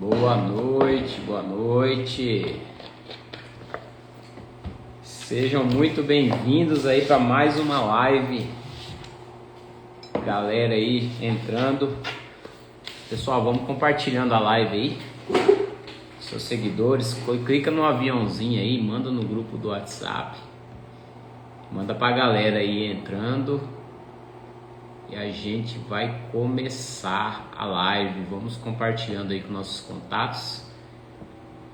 Boa noite, boa noite. Sejam muito bem-vindos aí para mais uma live. Galera aí entrando. Pessoal, vamos compartilhando a live aí. Seus seguidores, clica no aviãozinho aí, manda no grupo do WhatsApp. Manda pra galera aí entrando. E a gente vai começar a live. Vamos compartilhando aí com nossos contatos.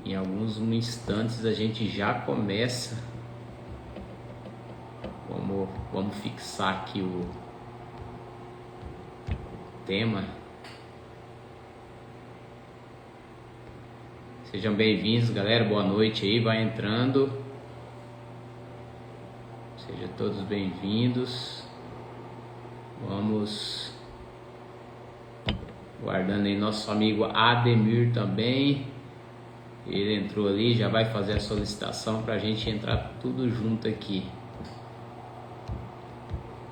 Em alguns instantes a gente já começa. Vamos fixar aqui o tema. Sejam bem-vindos, galera. Boa noite aí, vai entrando. Sejam todos bem-vindos. Vamos guardando aí nosso amigo Ademir também. Ele entrou ali, já vai fazer a solicitação para a gente entrar tudo junto aqui.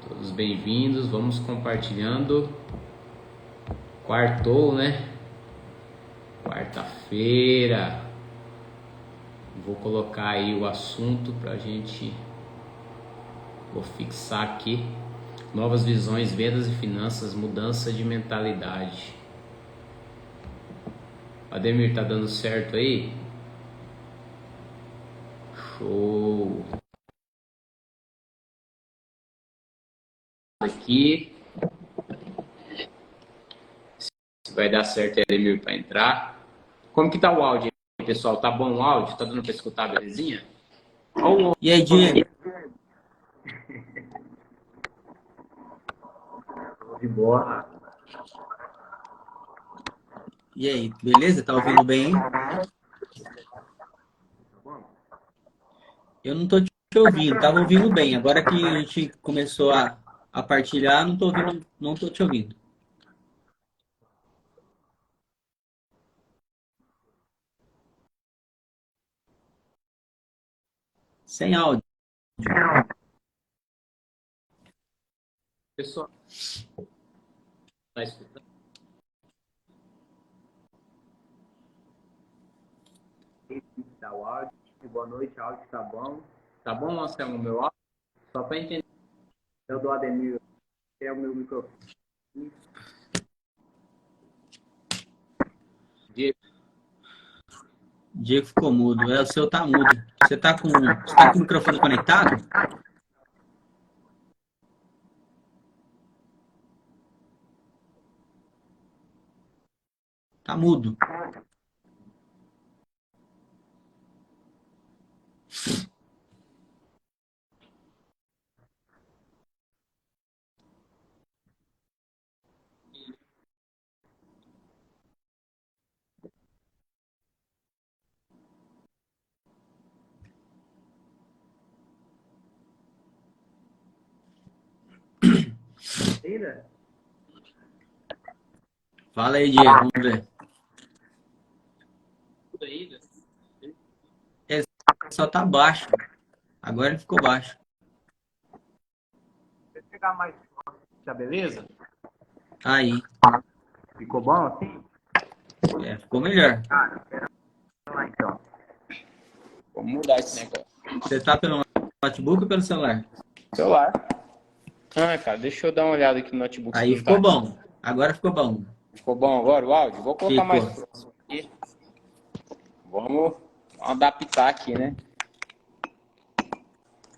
Todos bem-vindos, vamos compartilhando. Quartou, né? Quarta-feira. Vou colocar aí o assunto pra gente. Vou fixar aqui. Novas visões, vendas e finanças, mudança de mentalidade. Ademir, tá dando certo aí? Show! Aqui. Se vai dar certo, Ademir, para entrar. Como que tá o áudio aí, pessoal? Tá bom o áudio? Tá dando para escutar, belezinha? E aí, Diego? De boa. E aí, beleza? Tá ouvindo bem? Eu não tô te ouvindo, tava ouvindo bem. Agora que a gente começou a partilhar, não tô ouvindo, não tô te ouvindo. Sem áudio. Pessoal, tá escutando? Tá o áudio. Boa noite, áudio tá bom. Tá bom, Anselmo, meu áudio? Só para entender. Eu do Ademir, que é o meu microfone. Diego ficou mudo. O seu tá mudo. Você tá com o microfone conectado? Tá mudo. Ainda? Fala aí, Diego, vamos ver. Tudo ainda? Só tá baixo. Agora ele ficou baixo. Se eu pegar mais, tá beleza? Aí. Ficou bom assim? Ficou melhor. Pera lá então. Vamos mudar esse negócio. Você tá pelo notebook ou pelo celular? Celular. Ah, cara, deixa eu dar uma olhada aqui no notebook. Aí ficou bom. Agora ficou bom. Ficou bom agora o áudio? Vou colocar mais Ficou. próximo aqui. Vamos adaptar aqui, né?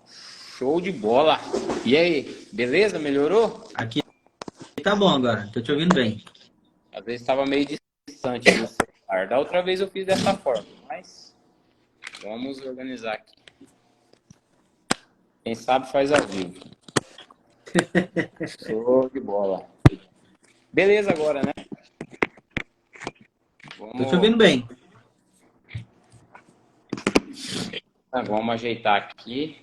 Show de bola. E aí, beleza? Melhorou? Aqui tá bom agora. Tô te ouvindo bem. Às vezes estava meio distante do celular. Da outra vez eu fiz dessa forma, mas vamos organizar aqui. Quem sabe faz ao vivo. Show de bola. Beleza agora, né? Tô te ouvindo bem. Vamos ajeitar aqui.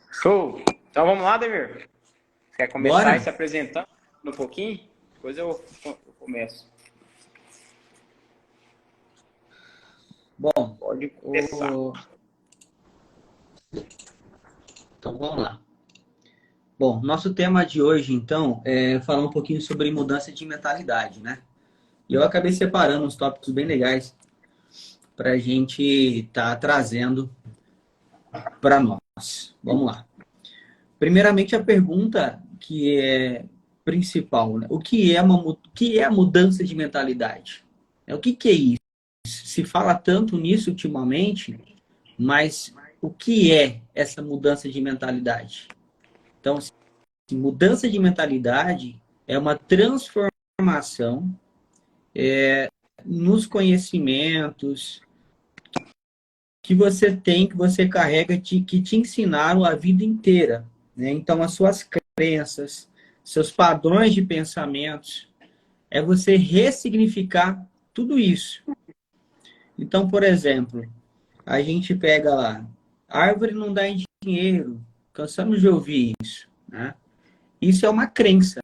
Show! Então vamos lá, Demir? Quer começar Bora? se apresentando um pouquinho? Depois eu começo. Bom, Pode começar. então vamos lá. Bom, nosso tema de hoje, então, é falar um pouquinho sobre mudança de mentalidade, né? E eu acabei separando uns tópicos bem legais para a gente estar trazendo para nós. Vamos lá. Primeiramente, a pergunta que é principal, né? O que é a mudança de mentalidade? O que é isso? Se fala tanto nisso ultimamente, mas o que é essa mudança de mentalidade? Então, mudança de mentalidade é uma transformação nos conhecimentos que você tem, que você carrega, que te ensinaram a vida inteira, né? Então, as suas crenças, seus padrões de pensamentos, é você ressignificar tudo isso. Então, por exemplo, a gente pega lá, árvore não dá dinheiro, cansamos de ouvir isso, né? Isso é uma crença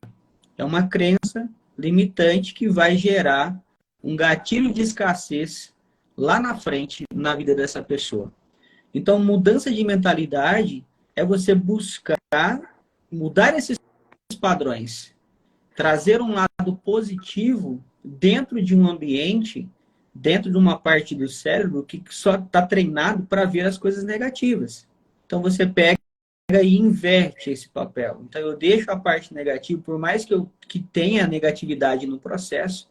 limitante que vai gerar um gatilho de escassez lá na frente na vida dessa pessoa. Então, mudança de mentalidade é você buscar mudar esses padrões, trazer um lado positivo dentro de um ambiente, dentro de uma parte do cérebro que só está treinado para ver as coisas negativas. Então, você pega e inverte esse papel. Então, eu deixo a parte negativa, por mais que tenha negatividade no processo,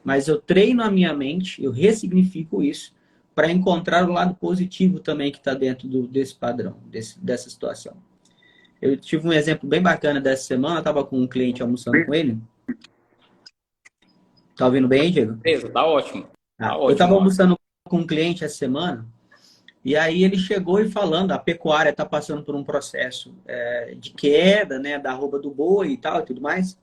mas eu treino a minha mente, eu ressignifico isso para encontrar o lado positivo também que está dentro desse padrão, dessa situação. Eu tive um exemplo bem bacana dessa semana, eu estava com um cliente almoçando com ele. Tá ouvindo bem, Diego? Beleza, tá ótimo. Tá Eu estava ótimo, ó. almoçando com um cliente essa semana, e aí ele chegou e falando, a pecuária está passando por um processo de queda, né, da arroba do boi e tal e tudo mais.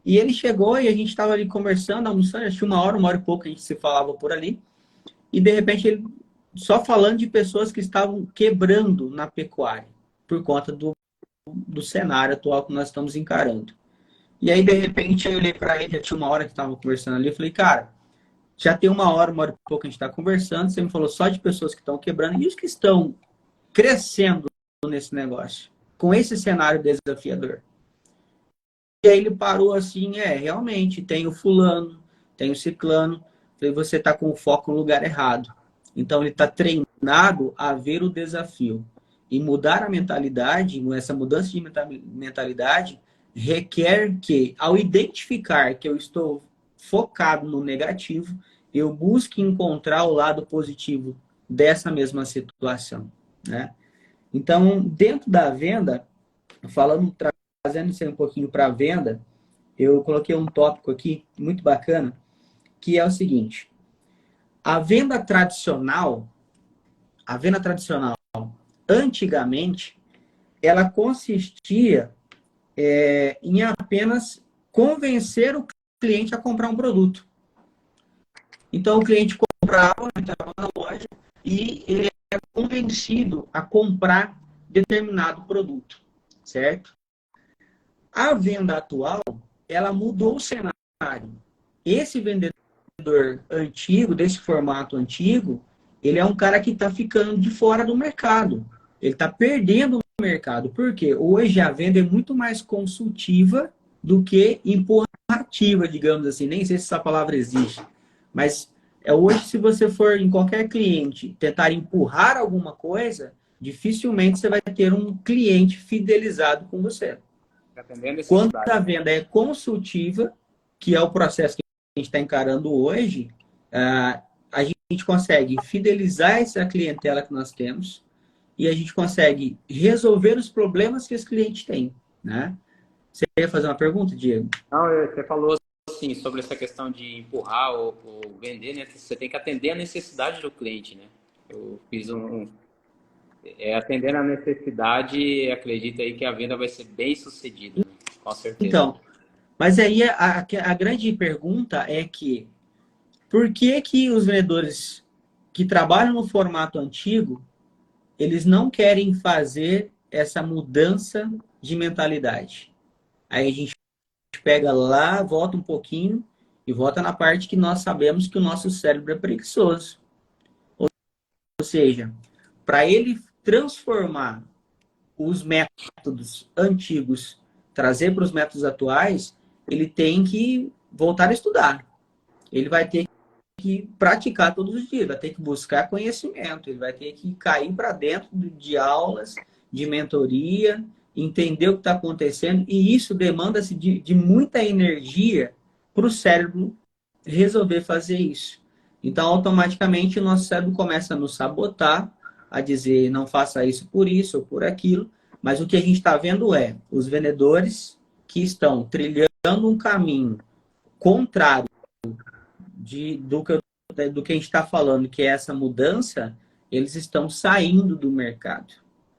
E ele chegou e a gente estava ali conversando, almoçando, acho que uma hora e pouco a gente se falava por ali. E de repente ele só falando de pessoas que estavam quebrando na pecuária por conta do cenário atual que nós estamos encarando. E aí, de repente, eu olhei para ele, já tinha uma hora que estava conversando ali, eu falei, cara, já tem uma hora e pouco que a gente está conversando, você me falou só de pessoas que estão quebrando e os que estão crescendo nesse negócio, com esse cenário desafiador. E aí ele parou assim, realmente, tem o fulano, tem o ciclano, e você está com o foco no lugar errado. Então ele está treinado a ver o desafio. E mudar a mentalidade, essa mudança de mentalidade, requer que, ao identificar que eu estou focado no negativo, eu busque encontrar o lado positivo dessa mesma situação, né? Então, dentro da venda, falando, trazendo isso aí um pouquinho para a venda, eu coloquei um tópico aqui muito bacana, que é o seguinte: a venda tradicional, a venda tradicional, antigamente, ela consistia em apenas convencer o cliente a comprar um produto. Então, o cliente comprava, entrava na loja e ele era convencido a comprar determinado produto, certo? A venda atual, ela mudou o cenário. Esse vendedor antigo, desse formato antigo, ele é um cara que está ficando de fora do mercado. Ele está perdendo o mercado. Por quê? Hoje a venda é muito mais consultiva do que empurrativa, digamos assim. Nem sei se essa palavra existe. Mas hoje, se você for em qualquer cliente tentar empurrar alguma coisa, dificilmente você vai ter um cliente fidelizado com você. Quando a venda é consultiva, que é o processo que a gente está encarando hoje, a gente consegue fidelizar essa clientela que nós temos e a gente consegue resolver os problemas que esse cliente tem, né? Você ia fazer uma pergunta, Diego? Não, você falou assim sobre essa questão de empurrar ou vender, né? Você tem que atender a necessidade do cliente, né? Eu fiz atendendo a necessidade, acredito aí que a venda vai ser bem sucedida, né? Com certeza. Então, mas aí a grande pergunta é que por que os vendedores que trabalham no formato antigo, eles não querem fazer essa mudança de mentalidade? Aí a gente pega lá, volta um pouquinho e volta na parte que nós sabemos que o nosso cérebro é preguiçoso. Ou seja, para ele transformar os métodos antigos, trazer para os métodos atuais, ele tem que voltar a estudar. Ele vai ter que praticar todos os dias, vai ter que buscar conhecimento, ele vai ter que cair para dentro de aulas, de mentoria, entender o que está acontecendo, e isso demanda-se de muita energia para o cérebro resolver fazer isso. Então, automaticamente, o nosso cérebro começa a nos sabotar, a dizer não faça isso ou por aquilo, mas o que a gente está vendo é os vendedores que estão trilhando um caminho contrário do que a gente está falando, que é essa mudança, eles estão saindo do mercado.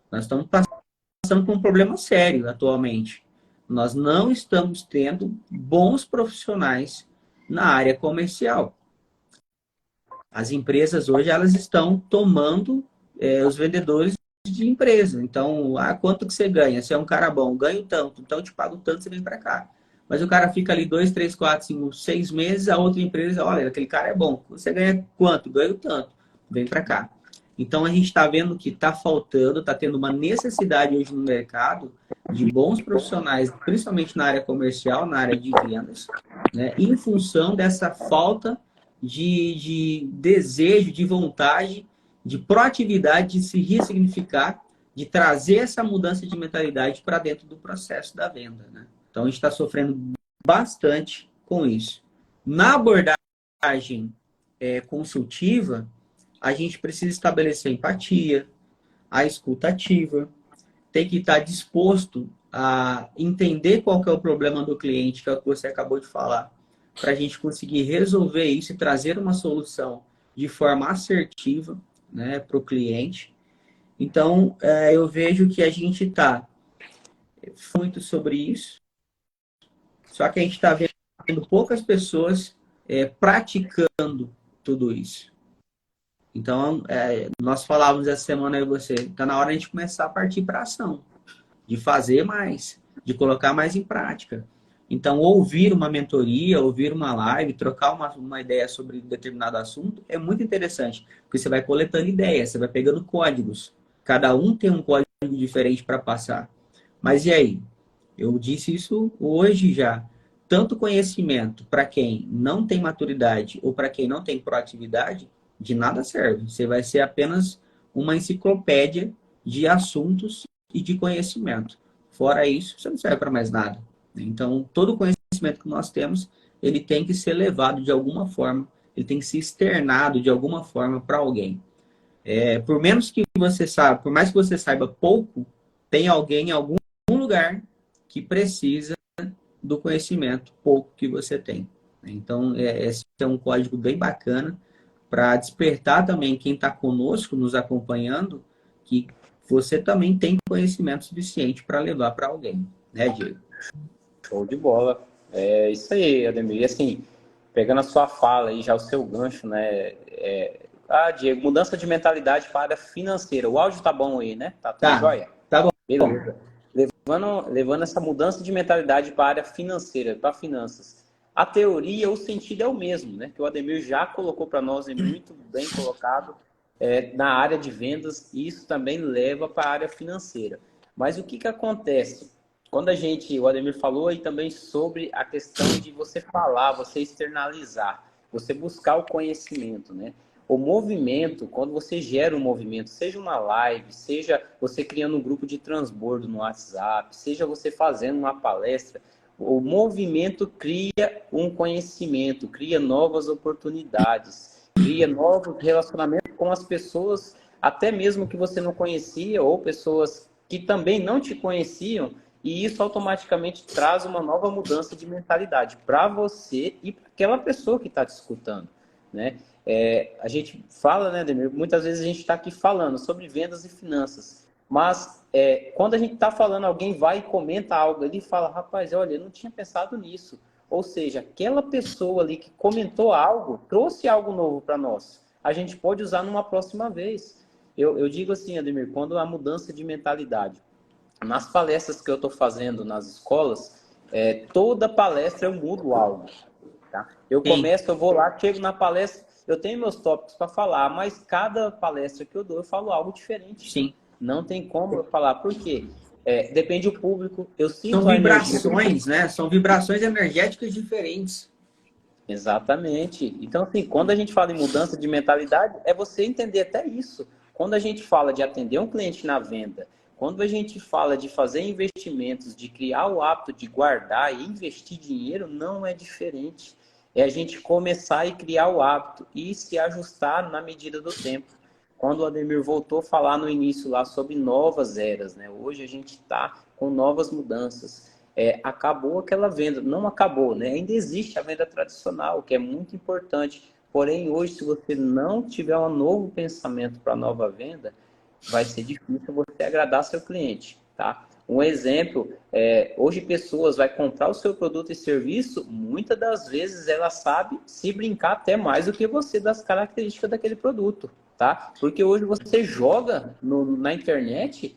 Nós estamos passando por um problema sério atualmente. Nós não estamos tendo bons profissionais na área comercial. As empresas hoje elas estão tomando os vendedores de empresa. Então, quanto que você ganha? Você é um cara bom, ganho tanto, então eu te pago tanto, você vem para cá. Mas o cara fica ali 2, 3, 4, 5, 6 meses, a outra empresa, olha, aquele cara é bom. Você ganha quanto? Ganho tanto. Vem para cá. Então, a gente está vendo que está faltando, está tendo uma necessidade hoje no mercado de bons profissionais, principalmente na área comercial, na área de vendas, né? Em função dessa falta de desejo, de vontade, de proatividade, de se ressignificar, de trazer essa mudança de mentalidade para dentro do processo da venda, né? Então, a gente está sofrendo bastante com isso. Na abordagem consultiva, a gente precisa estabelecer empatia, a escuta ativa, tem que estar disposto a entender qual que é o problema do cliente, que é o que você acabou de falar, para a gente conseguir resolver isso e trazer uma solução de forma assertiva, né, para o cliente. Então, eu vejo que a gente está muito sobre isso, só que a gente está vendo poucas pessoas praticando tudo isso. Então, nós falávamos essa semana aí você, está na hora de a gente começar a partir para a ação, de fazer mais, de colocar mais em prática. Então, ouvir uma mentoria, ouvir uma live, trocar uma ideia sobre determinado assunto é muito interessante, porque você vai coletando ideias, você vai pegando códigos. Cada um tem um código diferente para passar. Mas e aí? Eu disse isso hoje já. Tanto conhecimento para quem não tem maturidade ou para quem não tem proatividade, de nada serve. Você vai ser apenas uma enciclopédia de assuntos e de conhecimento. Fora isso, você não serve para mais nada. Então, todo o conhecimento que nós temos, ele tem que ser levado de alguma forma, ele tem que ser externado de alguma forma para alguém. Por menos que você saiba, por mais que você saiba pouco, tem alguém em algum lugar que precisa do conhecimento pouco que você tem. Então, esse é um código bem bacana para despertar também quem está conosco, nos acompanhando, que você também tem conhecimento suficiente para levar para alguém, né, Diego? Show de bola. É isso aí, Ademir. E assim, pegando a sua fala aí, já o seu gancho, né? Diego, mudança de mentalidade para a área financeira. O áudio tá bom aí, né? Tá tudo jóia? Tá bom. Beleza. Levando essa mudança de mentalidade para a área financeira, para finanças. A teoria, o sentido é o mesmo, né? Que o Ademir já colocou para nós, é muito bem colocado, na área de vendas, e isso também leva para a área financeira. Mas o que acontece? Quando o Ademir falou aí também sobre a questão de você falar, você externalizar, você buscar o conhecimento, né? O movimento, quando você gera um movimento, seja uma live, seja você criando um grupo de transbordo no WhatsApp, seja você fazendo uma palestra, o movimento cria um conhecimento, cria novas oportunidades, cria novos relacionamentos com as pessoas, até mesmo que você não conhecia, ou pessoas que também não te conheciam, e isso automaticamente traz uma nova mudança de mentalidade para você e para aquela pessoa que está te escutando, né? A gente fala, né, Ademir? Muitas vezes a gente está aqui falando sobre vendas e finanças, mas quando a gente está falando, alguém vai e comenta algo ali e fala, rapaz, olha, eu não tinha pensado nisso. Ou seja, aquela pessoa ali que comentou algo, trouxe algo novo para nós. A gente pode usar numa próxima vez. Eu digo assim, Ademir, quando a mudança de mentalidade, nas palestras que eu estou fazendo nas escolas, toda palestra eu mudo algo. Tá? Eu vou lá, chego na palestra, eu tenho meus tópicos para falar, mas cada palestra que eu dou, eu falo algo diferente. Sim. Não tem como eu falar. Por quê? Depende do público. Eu sinto São a energia. vibrações, né? São vibrações energéticas diferentes. Exatamente. Então, assim, quando a gente fala em mudança de mentalidade, é você entender até isso. Quando a gente fala de atender um cliente na venda, quando a gente fala de fazer investimentos, de criar o hábito de guardar e investir dinheiro, não é diferente. É a gente começar e criar o hábito e se ajustar na medida do tempo. Quando o Ademir voltou a falar no início lá sobre novas eras, né? Hoje a gente está com novas mudanças. Acabou aquela venda, não acabou, né? Ainda existe a venda tradicional, que é muito importante. Porém, hoje, se você não tiver um novo pensamento para a nova venda, vai ser difícil você agradar seu cliente, tá? Um exemplo, hoje pessoas vai comprar o seu produto e serviço, muitas das vezes ela sabe se brincar até mais do que você das características daquele produto, tá? Porque hoje você joga na internet,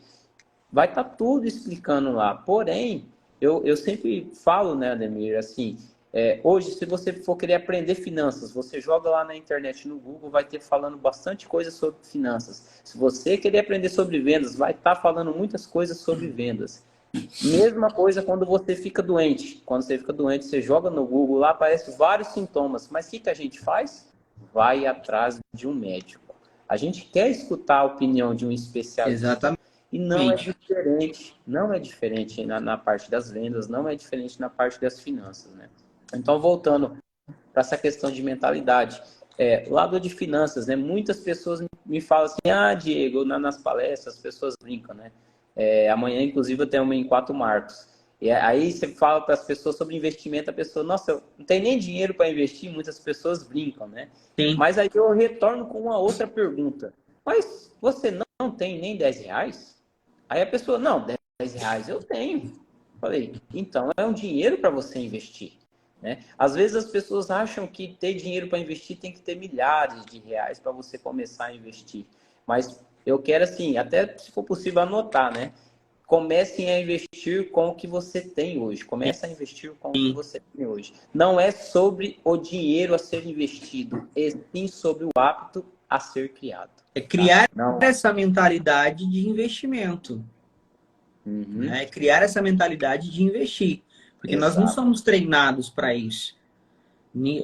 vai estar tudo explicando lá. Porém, eu sempre falo, né, Ademir, assim, hoje, se você for querer aprender finanças, você joga lá na internet, no Google, vai ter falando bastante coisa sobre finanças. Se você querer aprender sobre vendas, vai estar falando muitas coisas sobre vendas. Mesma coisa quando você fica doente. Quando você fica doente, você joga no Google, lá aparecem vários sintomas. Mas o que a gente faz? Vai atrás de um médico. A gente quer escutar a opinião de um especialista. Exatamente. E não é diferente na parte das vendas, não é diferente na parte das finanças, né? Então, voltando para essa questão de mentalidade, lado de finanças, né? Muitas pessoas me falam assim, Diego, nas palestras as pessoas brincam, né? Amanhã, inclusive, eu tenho uma em 4 marcos. E aí você fala para as pessoas sobre investimento, a pessoa, nossa, eu não tenho nem dinheiro para investir, muitas pessoas brincam, né? Sim. Mas aí eu retorno com uma outra pergunta. Mas você não tem nem 10 reais? Aí a pessoa, não, 10 reais eu tenho. Falei, então é um dinheiro para você investir, né? Às vezes as pessoas acham que ter dinheiro para investir tem que ter milhares de reais para você começar a investir. Mas eu quero, assim, até se for possível anotar, né? Comecem a investir com o que você tem hoje. Comece a investir com o que você tem hoje. Não é sobre o dinheiro a ser investido, é sim sobre o hábito a ser criado. Criar Não. essa mentalidade de investimento. Né? Criar essa mentalidade de investir. Porque nós não somos treinados para isso.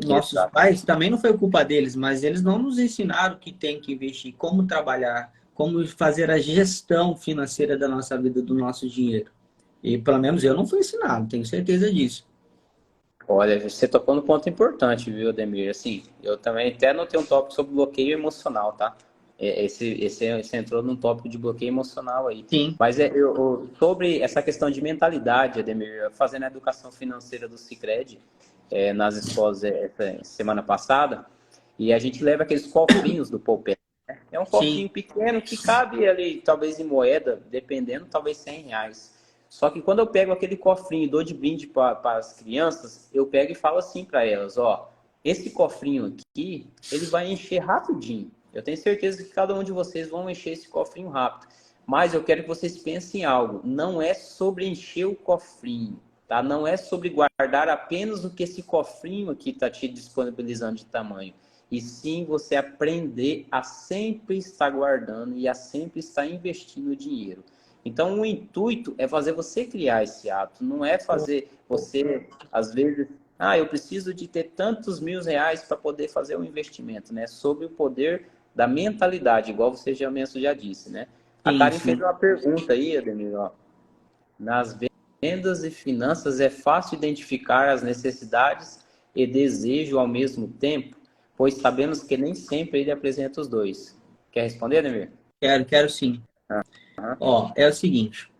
Nossos pais, também não foi culpa deles, mas eles não nos ensinaram que tem que investir, como trabalhar, como fazer a gestão financeira da nossa vida, do nosso dinheiro. E pelo menos eu não fui ensinado, tenho certeza disso. Olha, você tocou no ponto importante, viu, Ademir? Assim, eu também até anotei um tópico sobre bloqueio emocional, tá? Esse entrou num tópico de bloqueio emocional aí. Sim. Mas sobre essa questão de mentalidade, Ademir, fazendo a educação financeira do Sicredi nas escolas semana passada, e a gente leva aqueles cofrinhos do Pouper. Né? É um cofrinho pequeno que cabe ali, talvez em moeda, dependendo, talvez 100 reais. Só que quando eu pego aquele cofrinho e dou de brinde para as crianças, eu pego e falo assim para elas, esse cofrinho aqui, ele vai encher rapidinho. Eu tenho certeza que cada um de vocês vão encher esse cofrinho rápido. Mas eu quero que vocês pensem em algo. Não é sobre encher o cofrinho, tá? Não é sobre guardar apenas o que esse cofrinho aqui está te disponibilizando de tamanho. E sim você aprender a sempre estar guardando e a sempre estar investindo dinheiro. Então, o intuito é fazer você criar esse hábito. Não é fazer você, às vezes, eu preciso de ter tantos R$ 1.000 para poder fazer um investimento, né? Sobre o poder da mentalidade, igual você já disse, né? A Karen fez uma pergunta aí, Ademir, nas vendas e finanças é fácil identificar as necessidades e desejo ao mesmo tempo, pois sabemos que nem sempre ele apresenta os dois. Quer responder, Ademir? Quero sim. É o seguinte,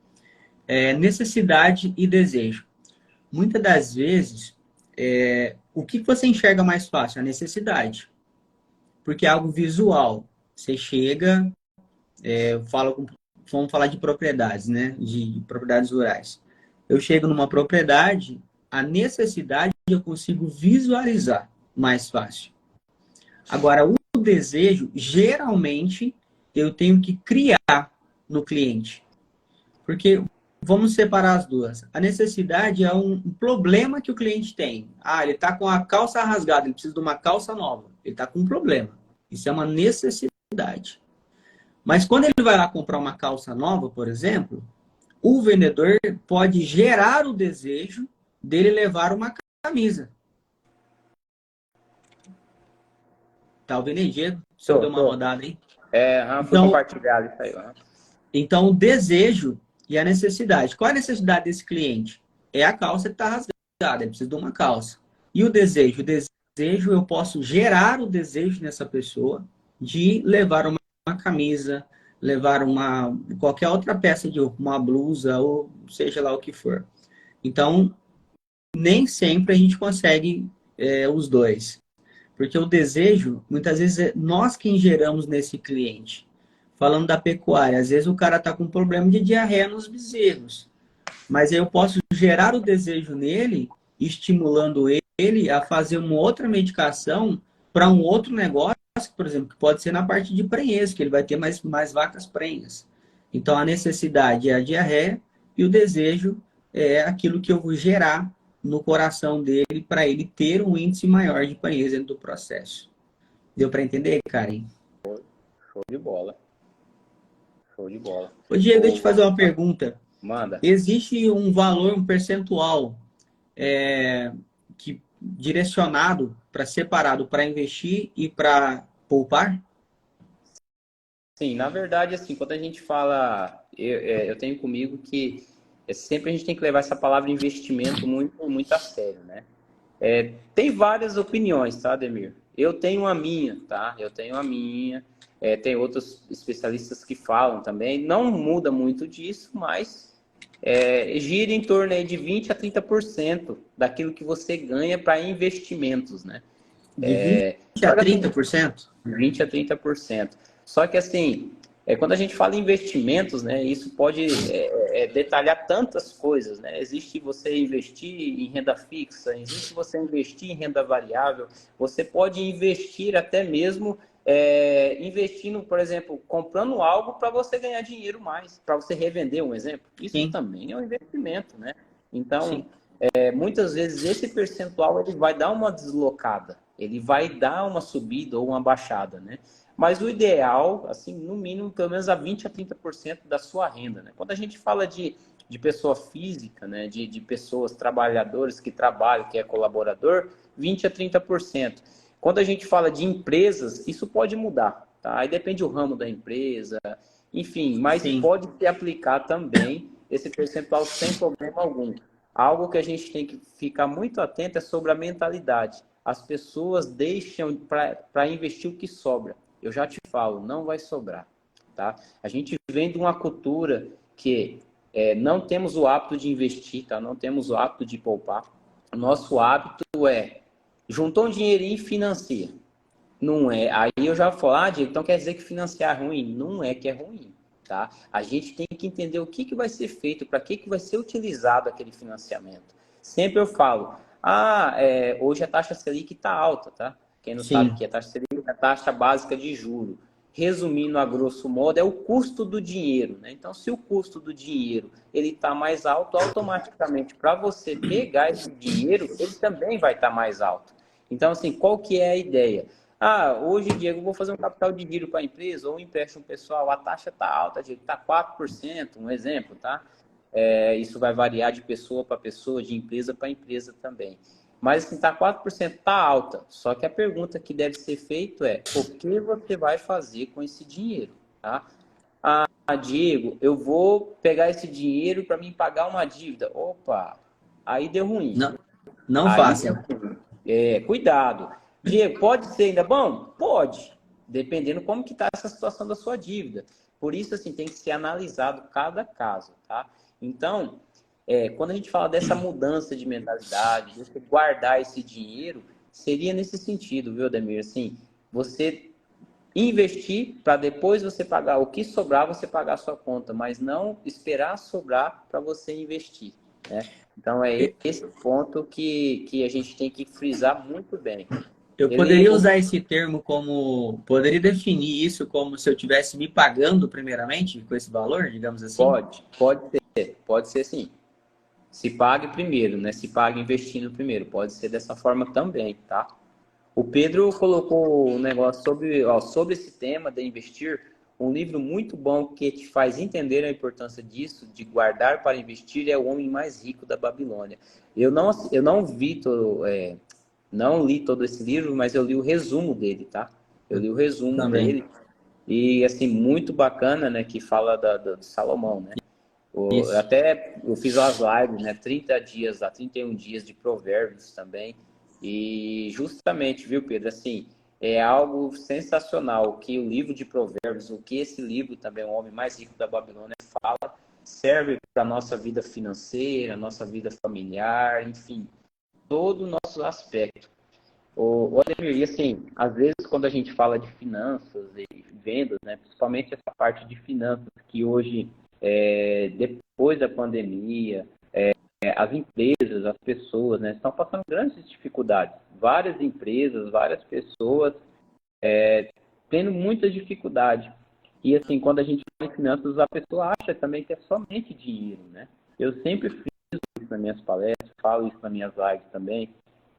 necessidade e desejo. Muitas das vezes, o que você enxerga mais fácil? A necessidade. Porque é algo visual. Você chega, vamos falar de propriedades, né? De propriedades rurais. Eu chego numa propriedade, a necessidade eu consigo visualizar mais fácil. Agora, o desejo, geralmente, eu tenho que criar no cliente. Porque vamos separar as duas. A necessidade é um problema que o cliente tem. Ele está com a calça rasgada, ele precisa de uma calça nova. Ele está com um problema. Isso é uma necessidade. Mas quando ele vai lá comprar uma calça nova, por exemplo, o vendedor pode gerar o desejo dele levar uma camisa. Tá ouvindo aí, Diego? Só deu uma rodada aí. Fui compartilhar isso aí. Então, o desejo e a necessidade. Qual é a necessidade desse cliente? É a calça que está rasgada, ele precisa de uma calça. E o desejo? O desejo, eu posso gerar o desejo nessa pessoa de levar uma camisa, levar qualquer outra peça de uma blusa, ou seja lá o que for. Então, nem sempre a gente consegue os dois. Porque o desejo, muitas vezes, é nós quem geramos nesse cliente. Falando da pecuária, às vezes o cara está com problema de diarreia nos bezerros. Mas eu posso gerar o desejo nele, estimulando ele a fazer uma outra medicação para um outro negócio, por exemplo, que pode ser na parte de prenhez, que ele vai ter mais vacas prenhas. Então, a necessidade é a diarreia e o desejo é aquilo que eu vou gerar no coração dele para ele ter um índice maior de prenhez dentro do processo. Deu para entender, Karen? Show de bola. Show de bola. Ô, Diego, deixa eu te fazer uma pergunta. Manda. Existe um valor, um percentual direcionado para separado para investir e para poupar? Sim, na verdade, assim, quando a gente fala, eu tenho comigo que sempre a gente tem que levar essa palavra investimento muito, muito a sério, né? Tem várias opiniões, tá, Ademir? Eu tenho a minha, tá? Eu tenho a minha. Tem outros especialistas que falam também. Não muda muito disso, mas gira em torno aí de 20% a 30% daquilo que você ganha para investimentos, né? De 20% a 30%? 20% a 30%. Só que, assim, quando a gente fala em investimentos, né, isso pode detalhar tantas coisas, né? Existe você investir em renda fixa, existe você investir em renda variável, você pode investir até mesmo investindo, por exemplo, comprando algo para você ganhar dinheiro mais, para você revender, um exemplo. Isso Sim. também é um investimento, né? Então, Sim. muitas vezes esse percentual ele vai dar uma deslocada, ele vai dar uma subida ou uma baixada, né? Mas o ideal, assim, no mínimo, pelo menos a 20% a 30% da sua renda, né? Quando a gente fala de pessoa física, né? De pessoas, trabalhadores que trabalham, que é colaborador, 20% a 30%. Quando a gente fala de empresas, isso pode mudar, tá? Aí depende do ramo da empresa, enfim, mas Sim. pode se aplicar também esse percentual sem problema algum. Algo que a gente tem que ficar muito atento é sobre a mentalidade. As pessoas deixam para investir o que sobra. Eu já te falo, não vai sobrar, tá? A gente vem de uma cultura que não temos o hábito de investir, tá? Não temos o hábito de poupar. O nosso hábito juntou um dinheirinho e financia. Não é. Aí eu já vou falar, Diego, então quer dizer que financiar é ruim? Não é que é ruim, tá? A gente tem que entender o que vai ser feito, para que vai ser utilizado aquele financiamento. Sempre eu falo, hoje a taxa Selic está alta, tá? Quem não sabe o que é taxa Selic, é a taxa básica de juro. Resumindo a grosso modo, é o custo do dinheiro, né? Então, se o custo do dinheiro ele está mais alto, automaticamente, para você pegar esse dinheiro, ele também vai estar mais alto. Então, assim, qual que é a ideia? Hoje, Diego, eu vou fazer um capital de giro para a empresa ou um empréstimo pessoal, a taxa está alta, Diego, está 4%, um exemplo, tá? Isso vai variar de pessoa para pessoa, de empresa para empresa também. Mas, assim, está 4%, está alta. Só que a pergunta que deve ser feita é, o que você vai fazer com esse dinheiro, tá? Diego, eu vou pegar esse dinheiro para me pagar uma dívida. Opa, aí deu ruim. Não faça. Cuidado. Diego, pode ser ainda bom? Pode, dependendo como que está essa situação da sua dívida. Por isso, assim, tem que ser analisado cada caso, tá? Então, quando a gente fala dessa mudança de mentalidade, de você guardar esse dinheiro, seria nesse sentido, viu, Ademir? Assim, você investir para depois você pagar o que sobrar, você pagar a sua conta, mas não esperar sobrar para você investir, né? Então, é esse ponto que a gente tem que frisar muito bem. Eu poderia usar esse termo poderia definir isso como se eu estivesse me pagando primeiramente com esse valor, digamos assim? Pode ser sim. Se pague primeiro, né? Se pague investindo primeiro. Pode ser dessa forma também, tá? O Pedro colocou um negócio sobre esse tema de investir. um livro muito bom que te faz entender a importância disso, de guardar para investir, é O Homem Mais Rico da Babilônia. Eu não vi não li todo esse livro, mas eu li o resumo dele, tá? Eu li o resumo Também. dele e, assim, muito bacana, né? Que fala do Salomão, né? Isso. Até eu fiz umas lives, né? 30 dias, 31 dias de provérbios também. E justamente, viu, Pedro, assim, é algo sensacional que o livro de provérbios, o que esse livro também, O Homem Mais Rico da Babilônia, fala, serve para a nossa vida financeira, nossa vida familiar, enfim, todo o nosso aspecto. O Ademir, e assim, às vezes quando a gente fala de finanças e vendas, né, principalmente essa parte de finanças, que hoje, depois da pandemia, as empresas, as pessoas, né, estão passando grandes dificuldades. Várias empresas, várias pessoas tendo muita dificuldade. E assim, quando a gente fala em finanças, a pessoa acha também que é somente dinheiro, né? Eu sempre fiz isso nas minhas palestras, falo isso nas minhas lives também,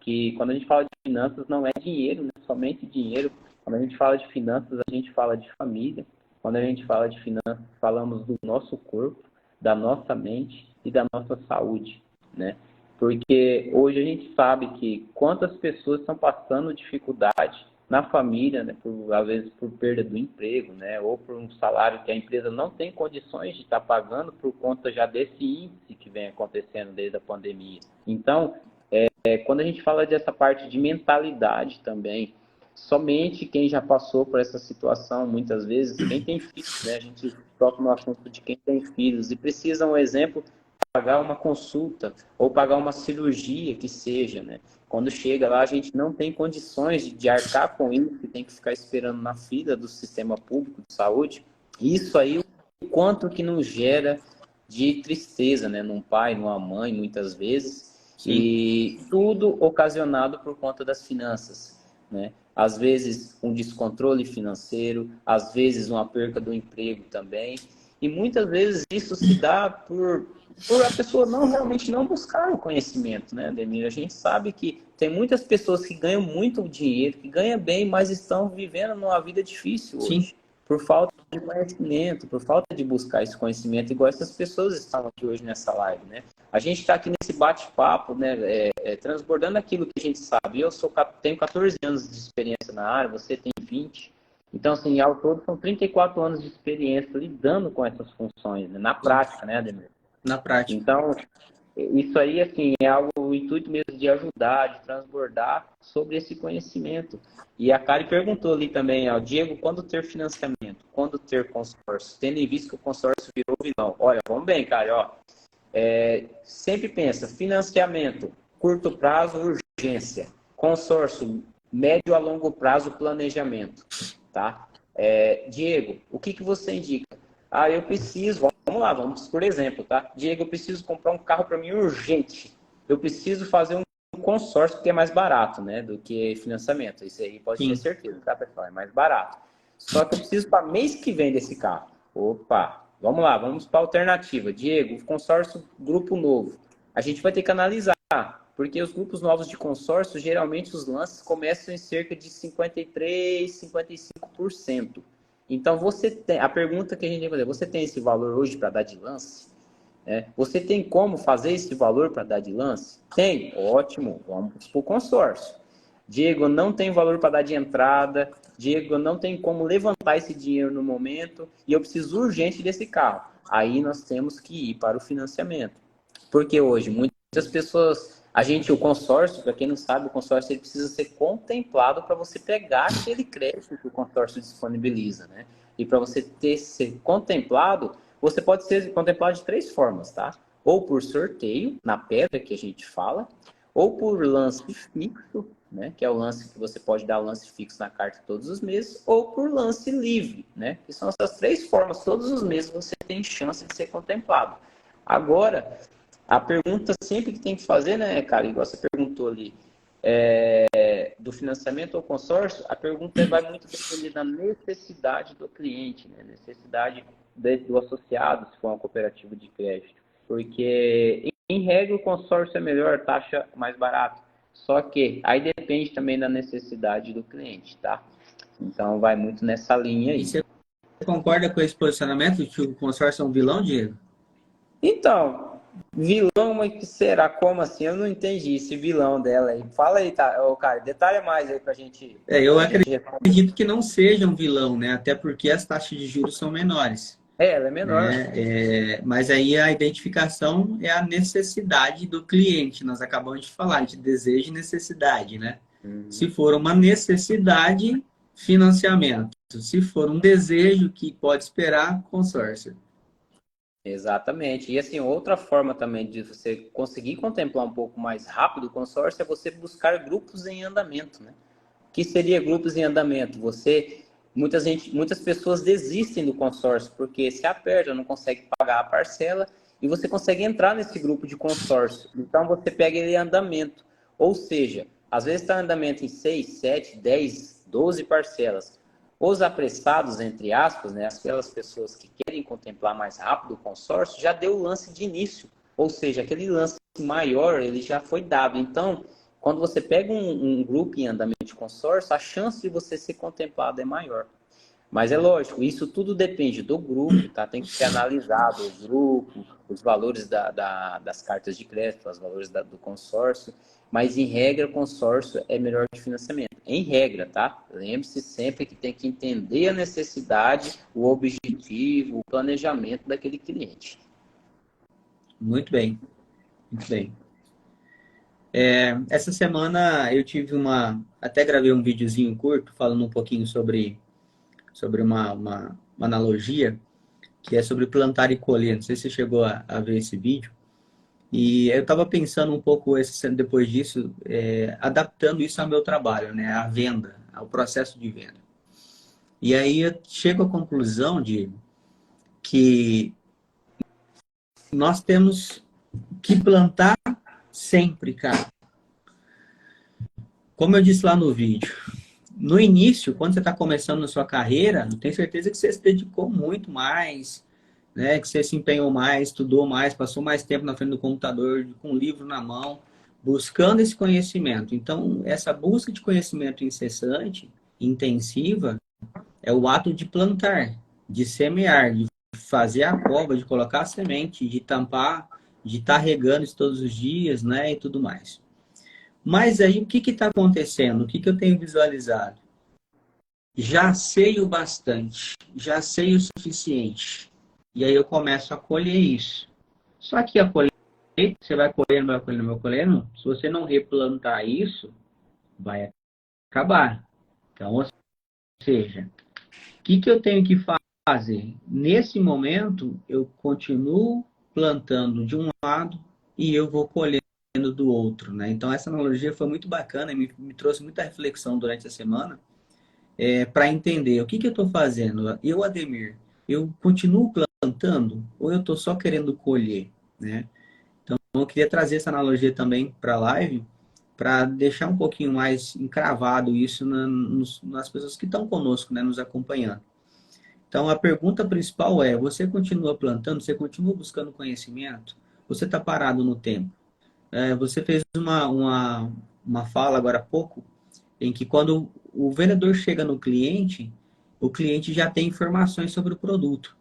que quando a gente fala de finanças não é dinheiro, né? Somente dinheiro. Quando a gente fala de finanças, a gente fala de família. Quando a gente fala de finanças, falamos do nosso corpo, da nossa mente e da nossa saúde, né? Porque hoje a gente sabe que quantas pessoas estão passando dificuldade na família, né, às vezes por perda do emprego, né, ou por um salário que a empresa não tem condições de estar pagando por conta já desse índice que vem acontecendo desde a pandemia. Então, quando a gente fala dessa parte de mentalidade também, somente quem já passou por essa situação, muitas vezes, quem tem filhos, né, a gente toca no assunto de quem tem filhos e precisa, um exemplo, pagar uma consulta ou pagar uma cirurgia que seja, né? Quando chega lá, a gente não tem condições de arcar com isso, que tem que ficar esperando na fila do sistema público de saúde. Isso aí, o quanto que nos gera de tristeza, né? Num pai, numa mãe, muitas vezes. Sim. E tudo ocasionado por conta das finanças, né? Às vezes um descontrole financeiro, às vezes uma perca do emprego também. E muitas vezes isso se dá por a pessoa realmente não buscar o conhecimento, né, Ademir? A gente sabe que tem muitas pessoas que ganham muito dinheiro, que ganham bem, mas estão vivendo numa vida difícil Sim. hoje, por falta de conhecimento, por falta de buscar esse conhecimento, igual essas pessoas estão aqui hoje nessa live, né? A gente está aqui nesse bate-papo, né, transbordando aquilo que a gente sabe. Tenho 14 anos de experiência na área, você tem 20. Então, assim, ao todo são 34 anos de experiência lidando com essas funções, né, na prática, né, Ademir? Na prática. Então, isso aí, assim, é algo, o intuito mesmo de ajudar, de transbordar sobre esse conhecimento. E a Kari perguntou ali também, ó, Diego, quando ter financiamento? Quando ter consórcio? Tendo em vista que o consórcio virou vilão. Olha, vamos bem, Kari, ó. Sempre pensa, financiamento, curto prazo, urgência. Consórcio, médio a longo prazo, planejamento. Tá? Diego, o que você indica? Eu preciso, vamos lá, vamos por exemplo, tá? Diego, eu preciso comprar um carro para mim urgente. Eu preciso fazer um consórcio que é mais barato, né, do que financiamento. Isso aí pode ter certeza, tá, pessoal? É mais barato. Só que eu preciso para mês que vem desse carro. Opa, vamos lá, vamos para a alternativa. Diego, consórcio grupo novo. A gente vai ter que analisar, porque os grupos novos de consórcio, geralmente os lances começam em cerca de 53%, 55%. Então, a pergunta que a gente tem que fazer, você tem esse valor hoje para dar de lance? Você tem como fazer esse valor para dar de lance? Tem, ótimo, vamos para o consórcio. Diego, eu não tenho valor para dar de entrada. Diego, eu não tenho como levantar esse dinheiro no momento e eu preciso urgente desse carro. Aí nós temos que ir para o financiamento. Porque hoje, muitas pessoas... o consórcio, para quem não sabe, o consórcio ele precisa ser contemplado para você pegar aquele crédito que o consórcio disponibiliza, né? E para você ser contemplado, você pode ser contemplado de 3 formas, tá? Ou por sorteio, na pedra que a gente fala, ou por lance fixo, né? Que é o lance que você pode dar lance fixo na carta todos os meses, ou por lance livre, né? Que são essas 3 formas, todos os meses você tem chance de ser contemplado. Agora, a pergunta sempre que tem que fazer, né, cara, igual você perguntou ali, do financiamento ou consórcio, a pergunta vai muito depender da necessidade do cliente, né, necessidade do associado, se for uma cooperativa de crédito. Porque, em regra, o consórcio é melhor, taxa mais barata. Só que aí depende também da necessidade do cliente, tá? Então, vai muito nessa linha aí. concorda com esse posicionamento de que o consórcio é um vilão, Diego? Então, vilão, mas que será? Como assim? Eu não entendi esse vilão dela aí. Fala aí, tá? Ô, cara, detalha mais aí Eu pra gente responder. acredito que não seja um vilão, né? Até porque as taxas de juros são menores, Ela é menor. né? Mas aí a identificação é a necessidade do cliente. Nós acabamos de falar de desejo e necessidade, né? Se Uhum. for uma necessidade, financiamento. Se for um desejo que pode esperar, consórcio. Exatamente. E assim, outra forma também de você conseguir contemplar um pouco mais rápido o consórcio é você buscar grupos em andamento, né? O que seria grupos em andamento? Muitas pessoas desistem do consórcio porque se aperta, não consegue pagar a parcela e você consegue entrar nesse grupo de consórcio. Então você pega ele em andamento. Ou seja, às vezes está em andamento em 6, 7, 10, 12 parcelas. Os apressados, entre aspas, né, aquelas pessoas que querem contemplar mais rápido o consórcio, já deu o lance de início. Ou seja, aquele lance maior, ele já foi dado. Então, quando você pega um grupo em andamento de consórcio, a chance de você ser contemplado é maior. Mas é lógico, isso tudo depende do grupo, tá? Tem que ser analisado o grupo, os valores das cartas de crédito, os valores do consórcio. Mas, em regra, o consórcio é melhor de financiamento. Em regra, tá? Lembre-se sempre que tem que entender a necessidade, o objetivo, o planejamento daquele cliente. Muito bem, muito bem. Essa semana eu tive até gravei um videozinho curto falando um pouquinho sobre uma analogia que é sobre plantar e colher. Não sei se você chegou a ver esse vídeo. E eu estava pensando um pouco depois disso, adaptando isso ao meu trabalho, né? À venda, ao processo de venda. E aí eu chego à conclusão de que nós temos que plantar sempre, cara. Como eu disse lá no vídeo, no início, quando você está começando na sua carreira, eu tenho certeza que você se dedicou muito mais, né? Que você se empenhou mais, estudou mais, passou mais tempo na frente do computador, com um livro na mão, buscando esse conhecimento. Então, essa busca de conhecimento incessante, intensiva, é o ato de plantar, de semear, de fazer a cova, de colocar a semente, de tampar, de estar regando isso todos os dias, né? E tudo mais. Mas aí, o que está acontecendo? O que eu tenho visualizado? Já sei o bastante, já sei o suficiente. E aí eu começo a colher isso. Só que a colheita, você vai colhendo, vai colhendo, vai colhendo. Se você não replantar isso, vai acabar. Então, ou seja, o que eu tenho que fazer? Nesse momento, eu continuo plantando de um lado e eu vou colhendo do outro, né? Então, essa analogia foi muito bacana e me trouxe muita reflexão durante a semana para entender o que eu estou fazendo. Eu, Ademir, eu continuo plantando ou eu estou só querendo colher, né? Então, eu queria trazer essa analogia também para a live, para deixar um pouquinho mais encravado isso nas pessoas que estão conosco, né, nos acompanhando. Então, a pergunta principal é: você continua plantando? Você continua buscando conhecimento? Você está parado no tempo? Você fez uma fala agora há pouco, em que quando o vendedor chega no cliente, o cliente já tem informações sobre o produto.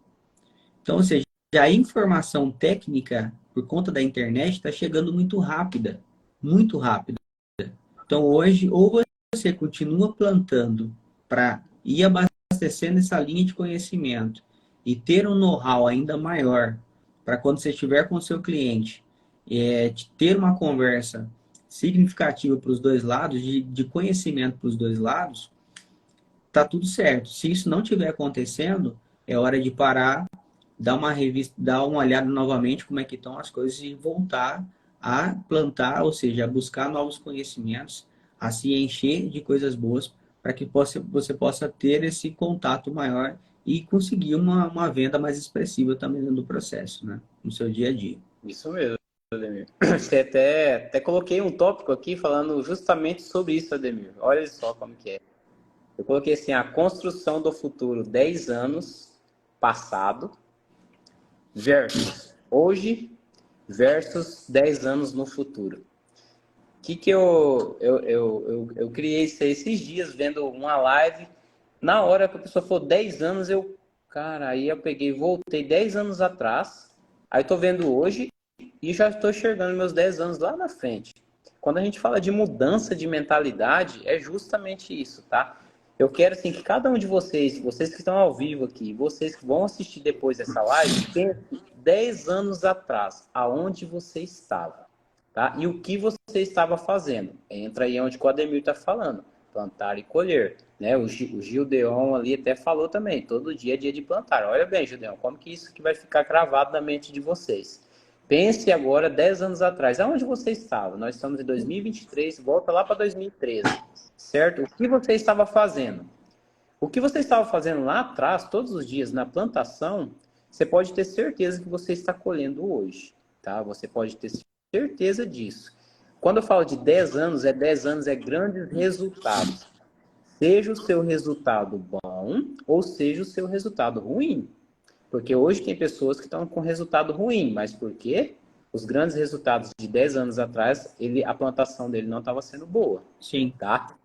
Então, ou seja, a informação técnica, por conta da internet, está chegando muito rápida. Muito rápida. Então, hoje, ou você continua plantando para ir abastecendo essa linha de conhecimento e ter um know-how ainda maior para quando você estiver com o seu cliente, ter uma conversa significativa para os dois lados, de conhecimento para os dois lados, tá tudo certo. Se isso não estiver acontecendo, é hora de parar, dar uma revista, dar uma olhada novamente como é que estão as coisas e voltar a plantar, ou seja, a buscar novos conhecimentos, a se encher de coisas boas para que você possa ter esse contato maior e conseguir uma venda mais expressiva também no processo, né? No seu dia a dia. Isso mesmo, Ademir. Você até coloquei um tópico aqui falando justamente sobre isso, Ademir. Olha só como que é. Eu coloquei assim, a construção do futuro 10 anos passado versus hoje versus 10 anos no futuro. O que eu criei isso aí esses dias vendo uma live. Na hora que a pessoa for 10 anos, eu Cara, aí eu peguei, voltei 10 anos atrás, aí tô vendo hoje e já estou enxergando meus 10 anos lá na frente. Quando a gente fala de mudança de mentalidade, é justamente isso, tá? Eu quero, assim, que cada um de vocês, vocês que estão ao vivo aqui, vocês que vão assistir depois dessa live, pense 10 anos atrás, aonde você estava, tá? E o que você estava fazendo. Entra aí onde o Ademir está falando, plantar e colher, né? O Gildeon ali até falou também, todo dia é dia de plantar. Olha bem, Gildeon, como que isso que vai ficar gravado na mente de vocês. Pense agora, 10 anos atrás, aonde você estava? Nós estamos em 2023, volta lá para 2013, certo? O que você estava fazendo? O que você estava fazendo lá atrás, todos os dias na plantação, você pode ter certeza que você está colhendo hoje, tá? Você pode ter certeza disso. Quando eu falo de 10 anos, 10 anos, é grandes resultados. Seja o seu resultado bom ou seja o seu resultado ruim. Porque hoje tem pessoas que estão com resultado ruim, mas por quê? Os grandes resultados de 10 anos atrás, a plantação dele não estava sendo boa. Sim. Tá?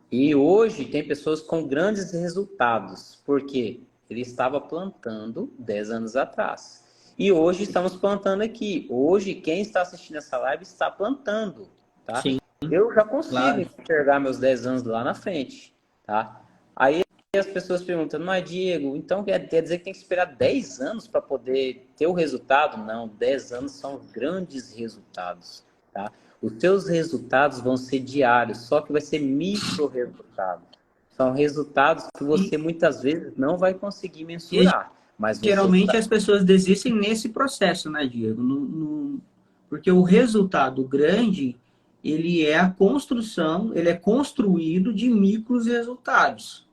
E hoje tem pessoas com grandes resultados, porque ele estava plantando 10 anos atrás. E hoje estamos plantando aqui. Hoje, quem está assistindo essa live está plantando. Tá? Sim. Eu já consigo Claro. enxergar meus 10 anos lá na frente. Tá? Aí as pessoas perguntam, mas Diego, então quer dizer que tem que esperar 10 anos para poder ter o resultado? Não, 10 anos são grandes resultados, tá? Os seus resultados vão ser diários, só que vai ser micro resultados. São resultados que você muitas vezes não vai conseguir mensurar. Mas geralmente as pessoas desistem nesse processo, né, Diego? Porque o resultado grande, ele é a construção, ele é construído de micros resultados.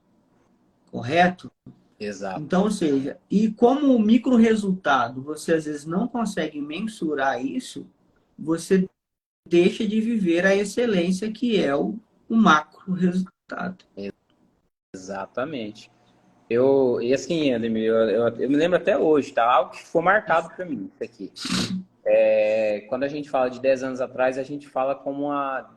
Correto? Exato. Então, ou seja, e como o micro resultado, você às vezes não consegue mensurar isso, você deixa de viver a excelência que é o macro resultado. Exatamente. E assim, Ademir, eu me lembro até hoje, tá? Algo que ficou marcado para mim, isso aqui. Quando a gente fala de 10 anos atrás, a gente fala como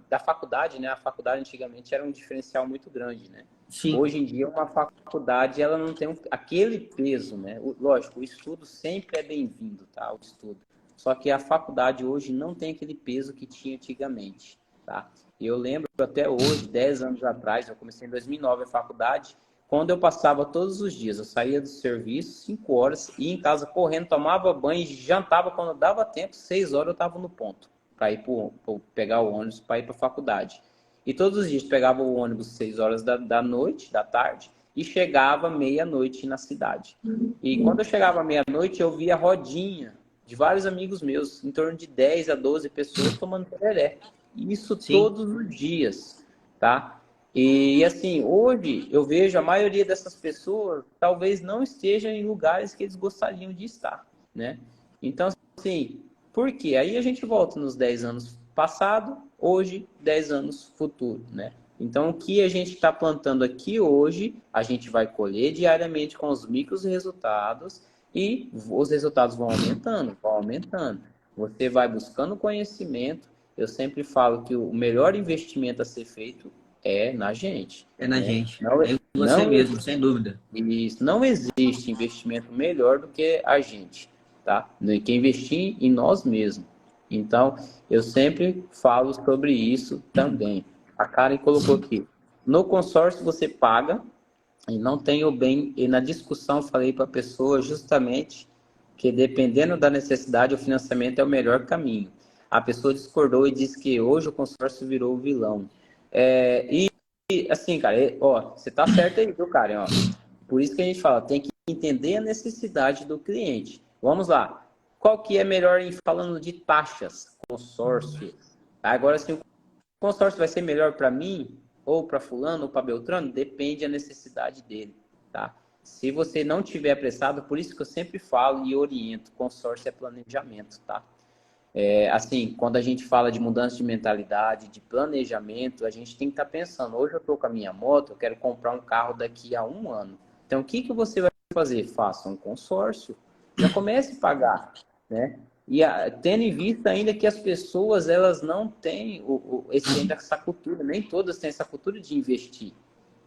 da faculdade, né? A faculdade antigamente era um diferencial muito grande, né? Sim. Hoje em dia, uma faculdade, ela não tem aquele peso, né? Lógico, o estudo sempre é bem-vindo, tá? O estudo. Só que a faculdade hoje não tem aquele peso que tinha antigamente, tá? E eu lembro até hoje, 10 anos atrás, eu comecei em 2009 a faculdade, quando eu passava todos os dias, eu saía do serviço, 5 horas, ia em casa correndo, tomava banho e jantava quando dava tempo, 6 horas eu estava no ponto, para ir pegar o ônibus para ir para a faculdade. E todos os dias pegava o ônibus 6 horas da noite, da tarde, e chegava meia-noite na cidade. E quando eu chegava meia-noite, eu via rodinha de vários amigos meus, em torno de 10 a 12 pessoas tomando tereré. Isso Sim. todos os dias, tá? E assim, hoje eu vejo a maioria dessas pessoas talvez não estejam em lugares que eles gostariam de estar, né? Então, assim, por quê? Aí a gente volta nos 10 anos passado, hoje, 10 anos futuro, né? Então, o que a gente está plantando aqui hoje, a gente vai colher diariamente com os micros resultados e os resultados vão aumentando, vão aumentando. Você vai buscando conhecimento. Eu sempre falo que o melhor investimento a ser feito é na gente. É na né? gente. Não, É em você mesmo, sem dúvida. Isso, não existe investimento melhor do que a gente, tá? Que investir em nós mesmos. Então, eu sempre falo sobre isso também. A Karen colocou aqui. No consórcio você paga e não tem o bem. E na discussão falei para a pessoa justamente que dependendo da necessidade, o financiamento é o melhor caminho. A pessoa discordou e disse que hoje o consórcio virou o vilão. E assim, cara, ó, você tá certo aí, viu, Karen? Ó. Por isso que a gente fala, tem que entender a necessidade do cliente. Vamos lá. Qual que é melhor falando de taxas? Consórcio. Agora, se o consórcio vai ser melhor para mim, ou para fulano, ou para Beltrano, depende da necessidade dele, tá? Se você não tiver apressado, por isso que eu sempre falo e oriento, consórcio é planejamento, tá? Assim, quando a gente fala de mudança de mentalidade, de planejamento, a gente tem que estar pensando, hoje eu estou com a minha moto, eu quero comprar um carro daqui a 1 ano. Então, o que você vai fazer? Faça um consórcio, já comece a pagar, né? E tendo em vista ainda que as pessoas, elas não têm essa cultura, nem todas têm essa cultura de investir.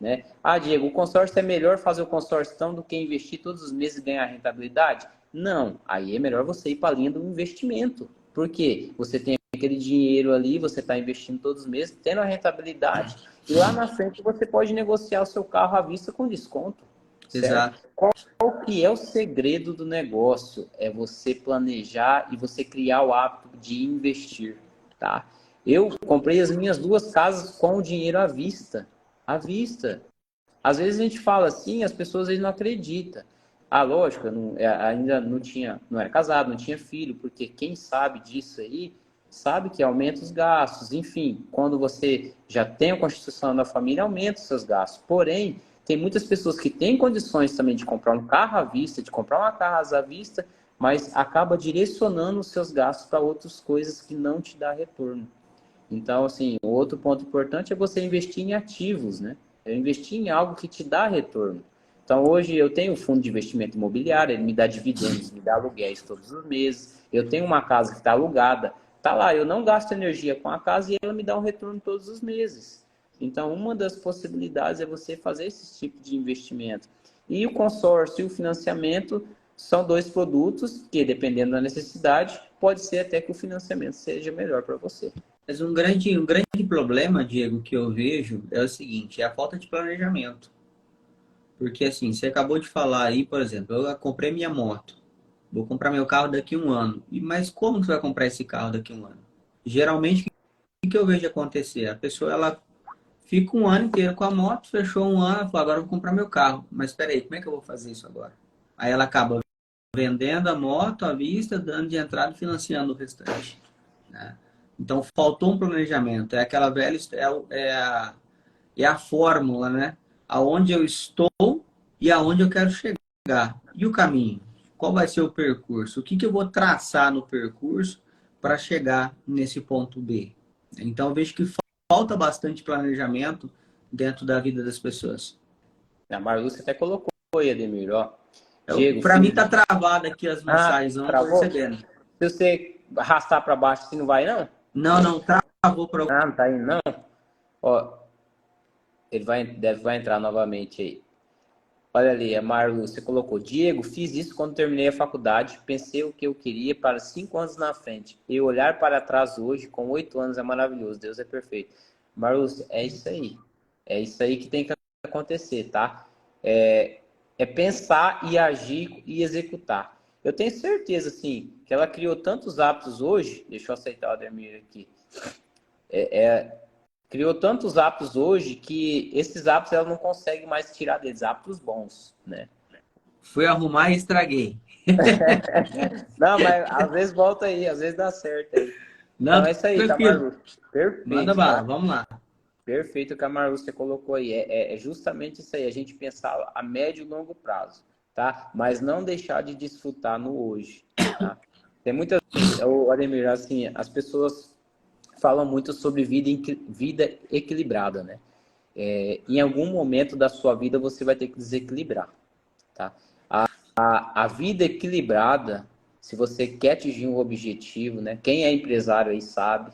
né? Ah, Diego, o consórcio é melhor fazer o consórcio então do que investir todos os meses e ganhar rentabilidade? Não, aí é melhor você ir para a linha do investimento. Por quê? Você tem aquele dinheiro ali, você está investindo todos os meses, tendo a rentabilidade, e lá na frente você pode negociar o seu carro à vista com desconto, certo? Exato. Qual que é o segredo do negócio? É você planejar e você criar o hábito de investir, tá? Eu comprei as minhas 2 casas com o dinheiro à vista. À vista. Às vezes a gente fala assim, as pessoas às vezes não acreditam. Ah, lógico, eu ainda não tinha, não era casado, não tinha filho, porque quem sabe disso aí, sabe que aumenta os gastos. Enfim, quando você já tem a constituição da família, aumenta os seus gastos. Porém, tem muitas pessoas que têm condições também de comprar um carro à vista, de comprar uma casa à vista, mas acaba direcionando os seus gastos para outras coisas que não te dá retorno. Então, assim, o outro ponto importante é você investir em ativos, né? É investir em algo que te dá retorno. Então, hoje eu tenho um fundo de investimento imobiliário, ele me dá dividendos, me dá aluguéis todos os meses. Eu tenho uma casa que está alugada, tá lá, eu não gasto energia com a casa e ela me dá um retorno todos os meses. Então, uma das possibilidades é você fazer esse tipo de investimento. E o consórcio e o financiamento são 2 produtos que, dependendo da necessidade, pode ser até que o financiamento seja melhor para você. Mas um grande problema, Diego, que eu vejo é o seguinte, é a falta de planejamento. Porque assim, você acabou de falar aí, por exemplo, eu comprei minha moto, vou comprar meu carro daqui a um ano. Mas como você vai comprar esse carro daqui a um ano? Geralmente, o que eu vejo acontecer? A pessoa, ela fica um ano inteiro com a moto, fechou um ano, falou, agora eu vou comprar meu carro. Mas espera aí, como é que eu vou fazer isso agora? Aí ela acaba vendendo a moto à vista, dando de entrada e financiando o restante, né? Então, faltou um planejamento. É aquela velha, é a fórmula, né? Aonde eu estou e aonde eu quero chegar. E o caminho? Qual vai ser o percurso? O que eu vou traçar no percurso para chegar nesse ponto B? Então, eu vejo que falta bastante planejamento dentro da vida das pessoas. A Marlúcia até colocou aí, Ademir, ó. Diego, Para mim, tá travado aqui as mensagens, eu não estou travou? recebendo. Se você arrastar para baixo, assim, não vai, não? Não, não, travou para Ah, não tá indo, não? Ó, ele vai entrar novamente aí. Olha ali, a Marlu, você colocou. Diego, fiz isso quando terminei a faculdade. Pensei o que eu queria para 5 anos na frente. E olhar para trás hoje, com 8 anos, é maravilhoso. Deus é perfeito. Marlu, é isso aí. É isso aí que tem que acontecer, tá? É pensar e agir e executar. Eu tenho certeza, assim, que ela criou tantos hábitos hoje. Deixa eu aceitar o Ademir aqui. Criou tantos hábitos hoje que esses hábitos ela não consegue mais tirar deles, hábitos bons, né? Fui arrumar e estraguei. Não, mas às vezes volta aí, às vezes dá certo aí. Não, Então é isso aí, tranquilo. Camargo. Manda Perfeito, bala, tá? vamos lá. Perfeito, Camargo, você colocou aí. É justamente isso aí, a gente pensar a médio e longo prazo, tá? Mas não deixar de desfrutar no hoje, tá? Tem muitas... Ademir, assim, as pessoas falam muito sobre vida equilibrada, né? Em algum momento da sua vida você vai ter que desequilibrar, tá? A vida equilibrada, se você quer atingir um objetivo, né? Quem é empresário aí sabe,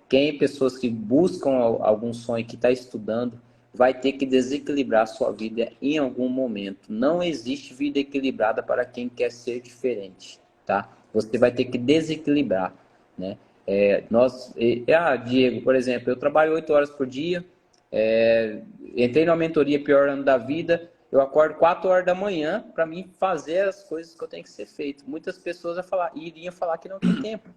quem é pessoas que buscam algum sonho, que está estudando, vai ter que desequilibrar a sua vida em algum momento. Não existe vida equilibrada para quem quer ser diferente, tá? Você vai ter que desequilibrar, né? Diego, por exemplo, eu trabalho 8 horas por dia, entrei numa mentoria Pior Ano da Vida, eu acordo 4 horas da manhã para mim fazer as coisas que eu tenho que ser feito. Muitas pessoas iriam falar que não tem tempo,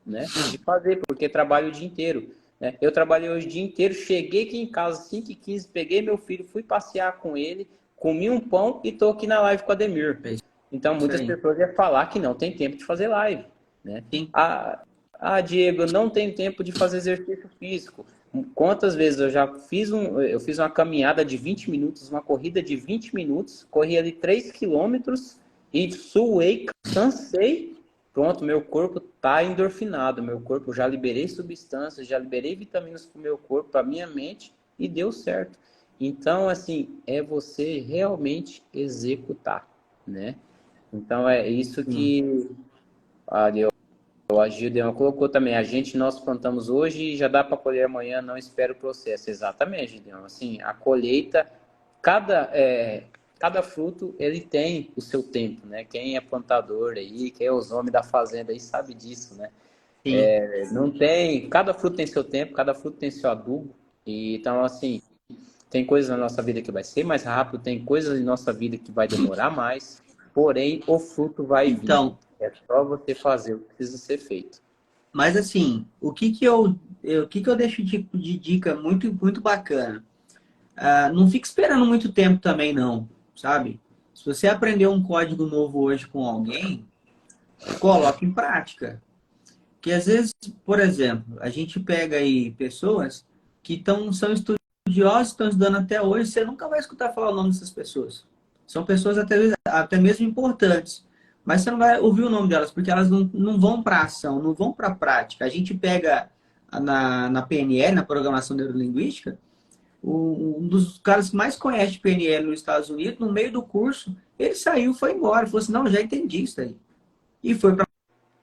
né, de fazer, porque trabalho o dia inteiro. Né? Eu trabalhei hoje o dia inteiro, cheguei aqui em casa às 5h15, peguei meu filho, fui passear com ele, comi um pão e estou aqui na live com a Ademir. Então, muitas pessoas iam falar que não tem tempo de fazer live. Né? Diego, eu não tenho tempo de fazer exercício físico. Quantas vezes eu já fiz uma caminhada de 20 minutos, uma corrida de 20 minutos, corri ali 3 quilômetros e suei, cansei. Pronto, meu corpo está endorfinado, meu corpo, já liberei substâncias, já liberei vitaminas para o meu corpo, para a minha mente e deu certo. Então, assim, é você realmente executar, né? Então, é isso que... O Gideon colocou também, nós plantamos hoje e já dá para colher amanhã, não espera o processo. Exatamente, Gideon. Assim, a colheita, cada fruto, ele tem o seu tempo, né? Quem é plantador aí, quem é os homens da fazenda aí sabe disso, né? Sim. Não tem, cada fruto tem seu tempo, cada fruto tem seu adubo. E, então, assim, tem coisas na nossa vida que vai ser mais rápido, tem coisas em nossa vida que vai demorar mais, porém, o fruto vai vir. Então, É só você fazer o que precisa ser feito. mas assim, o que que eu deixo de dica muito, muito bacana? Não fique esperando muito tempo também, não, sabe? Se você aprender um código novo hoje com alguém, coloque em prática. Que às vezes, por exemplo, a gente pega aí pessoas que são estudiosos, estão estudando até hoje, você nunca vai escutar falar o nome dessas pessoas. São pessoas até mesmo importantes, mas você não vai ouvir o nome delas, porque elas não vão para ação, não vão para a prática. A gente pega na PNL, na Programação Neurolinguística, um dos caras que mais conhece PNL nos Estados Unidos, no meio do curso, ele saiu, foi embora, falou assim, não, já entendi isso aí. E foi para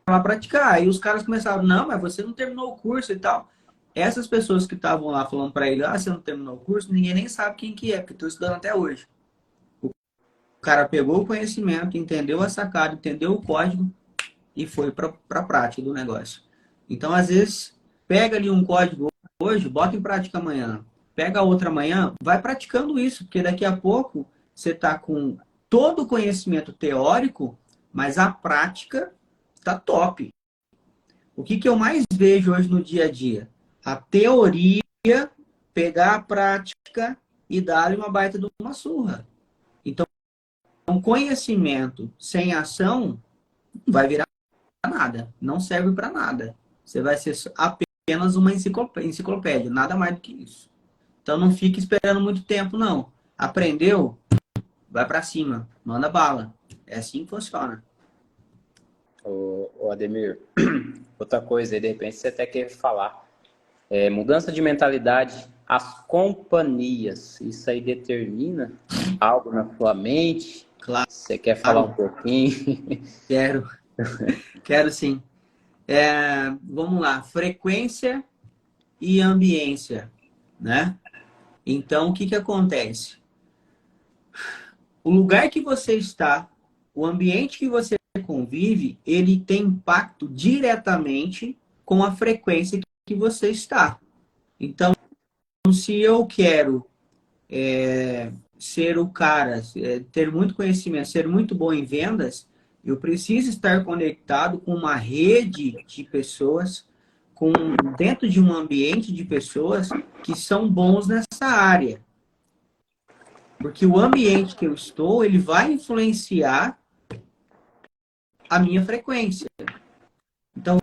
lá praticar. Aí os caras começaram, não, mas você não terminou o curso e tal. Essas pessoas que estavam lá falando para ele, você não terminou o curso, ninguém nem sabe quem que é, porque estou estudando até hoje. O cara pegou o conhecimento, entendeu a sacada, entendeu o código e foi para a prática do negócio. Então, às vezes, pega ali um código hoje, bota em prática amanhã. Pega outra amanhã, vai praticando isso, porque daqui a pouco você está com todo o conhecimento teórico, mas a prática está top. O que eu mais vejo hoje no dia a dia? A teoria, pegar a prática e dar-lhe uma baita de uma surra. Então, um conhecimento sem ação não vai virar nada, não serve para nada. Você vai ser apenas uma enciclopédia, nada mais do que isso. Então, não fique esperando muito tempo, não. Aprendeu? Vai para cima, manda bala. É assim que funciona. Ô Ademir, outra coisa aí, de repente você até quer falar. Mudança de mentalidade, as companhias, isso aí determina algo na sua mente? Claro, Você quer falar um pouquinho? quero sim. Vamos lá, frequência e ambiência, né? Então, o que que acontece? O lugar que você está, o ambiente que você convive, ele tem impacto diretamente com a frequência que você está. Então, se eu quero ser o cara, ter muito conhecimento, ser muito bom em vendas, eu preciso estar conectado com uma rede de pessoas, dentro de um ambiente de pessoas que são bons nessa área. Porque o ambiente que eu estou, ele vai influenciar a minha frequência. Então,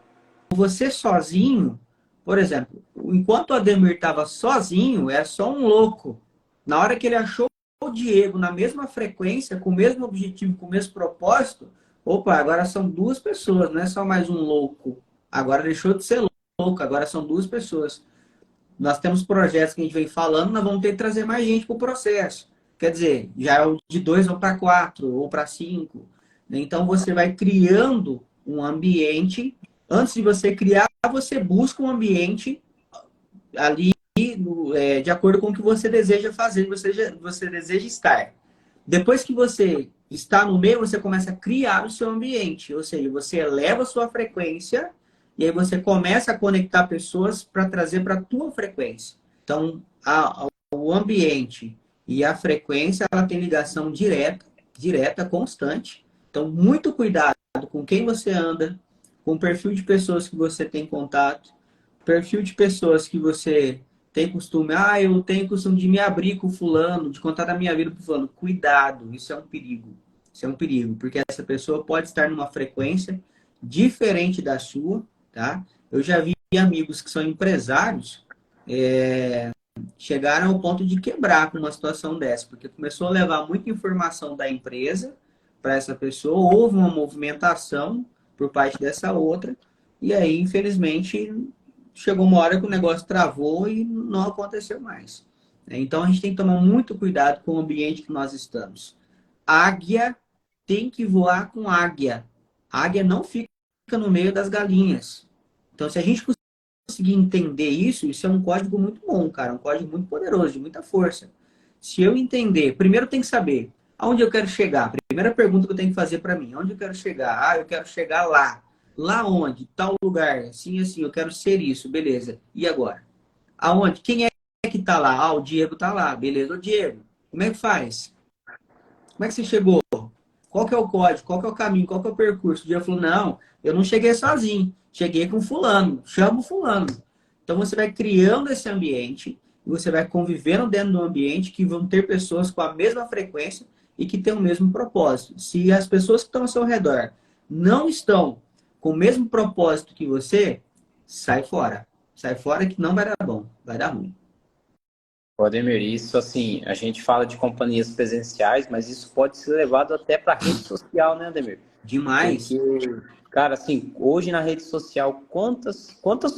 você sozinho, por exemplo, enquanto o Ademir estava sozinho, era só um louco. Na hora que ele achou o Diego na mesma frequência, com o mesmo objetivo, com o mesmo propósito, opa, agora são duas pessoas, não é só mais um louco. Agora deixou de ser louco, agora são duas pessoas. Nós temos projetos que a gente vem falando, nós vamos ter que trazer mais gente para o processo. Quer dizer, já é de 2 ou para 4, ou para 5. Então, você vai criando um ambiente. Antes de você criar, você busca um ambiente ali de acordo com o que você deseja fazer, você deseja estar. Depois que você está no meio, você começa a criar o seu ambiente. Ou seja, você eleva a sua frequência e aí você começa a conectar pessoas para trazer para a tua frequência. Então, o ambiente e a frequência, ela tem ligação direta, constante. Então, muito cuidado com quem você anda, com o perfil de pessoas que você tem contato, perfil de pessoas que você tem costume, eu tenho costume de me abrir com fulano, de contar da minha vida com fulano. Cuidado, isso é um perigo. Isso é um perigo, porque essa pessoa pode estar numa frequência diferente da sua, tá? Eu já vi amigos que são empresários chegaram ao ponto de quebrar com uma situação dessa, porque começou a levar muita informação da empresa para essa pessoa, houve uma movimentação por parte dessa outra, e aí, infelizmente, chegou uma hora que o negócio travou e não aconteceu mais. Então, a gente tem que tomar muito cuidado com o ambiente que nós estamos. Águia tem que voar com águia. A águia não fica no meio das galinhas. Então, se a gente conseguir entender isso, isso é um código muito bom, cara. Um código muito poderoso, de muita força. Se eu entender, primeiro tem que saber aonde eu quero chegar. Primeira pergunta que eu tenho que fazer para mim. Onde eu quero chegar? Ah, eu quero chegar lá. Lá onde? Tal lugar. Assim, assim, eu quero ser isso. Beleza. E agora? Aonde? Quem é que tá lá? Ah, o Diego tá lá. Beleza, o Diego. Como é que faz? Como é que você chegou? Qual que é o código? Qual que é o caminho? Qual que é o percurso? O Diego falou, não, eu não cheguei sozinho. Cheguei com fulano. Chama o fulano. Então você vai criando esse ambiente e você vai convivendo dentro do ambiente que vão ter pessoas com a mesma frequência e que têm o mesmo propósito. Se as pessoas que estão ao seu redor não estão com o mesmo propósito que você, sai fora. Sai fora que não vai dar bom, vai dar ruim. Ademir, isso assim, a gente fala de companhias presenciais, mas isso pode ser levado até para rede social, né, Ademir? Demais. Porque, cara, assim, hoje na rede social, quantas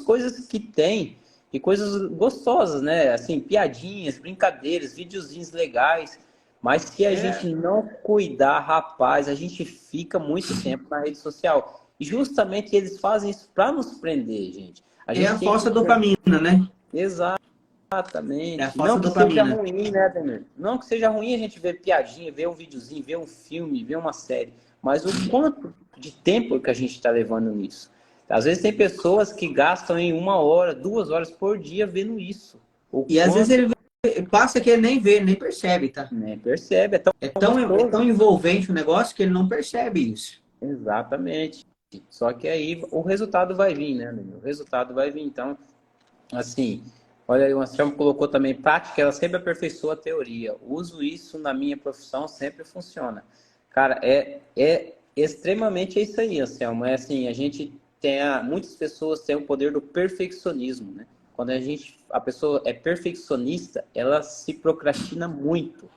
coisas que tem e coisas gostosas, né? Assim, piadinhas, brincadeiras, videozinhos legais. Mas se a gente não cuidar, rapaz, a gente fica muito tempo na rede social. E justamente eles fazem isso para nos prender, gente. A É gente a tem falsa que... dopamina, né? É a Exatamente. falsa Não que seja dopamina. ruim, né, Ademir? Não que seja ruim a gente ver piadinha, ver um videozinho, ver um filme, ver uma série. Mas o quanto de tempo que a gente está levando nisso? Às vezes tem pessoas que gastam em 1 hora, 2 horas por dia vendo isso. O E às vezes quanto ele passa que ele nem vê, nem percebe, tá? nem percebe, é tão É tão gostoso. envolvente o negócio que ele não percebe isso. Exatamente. Só que aí o resultado vai vir, né, Ademir? O resultado vai vir. Então, assim, olha aí, o Anselmo colocou também, prática, ela sempre aperfeiçoa a teoria. Uso isso na minha profissão, sempre funciona. Cara, é extremamente isso aí, Anselmo. É assim, a gente muitas pessoas têm o poder do perfeccionismo, né? Quando a pessoa é perfeccionista, ela se procrastina muito.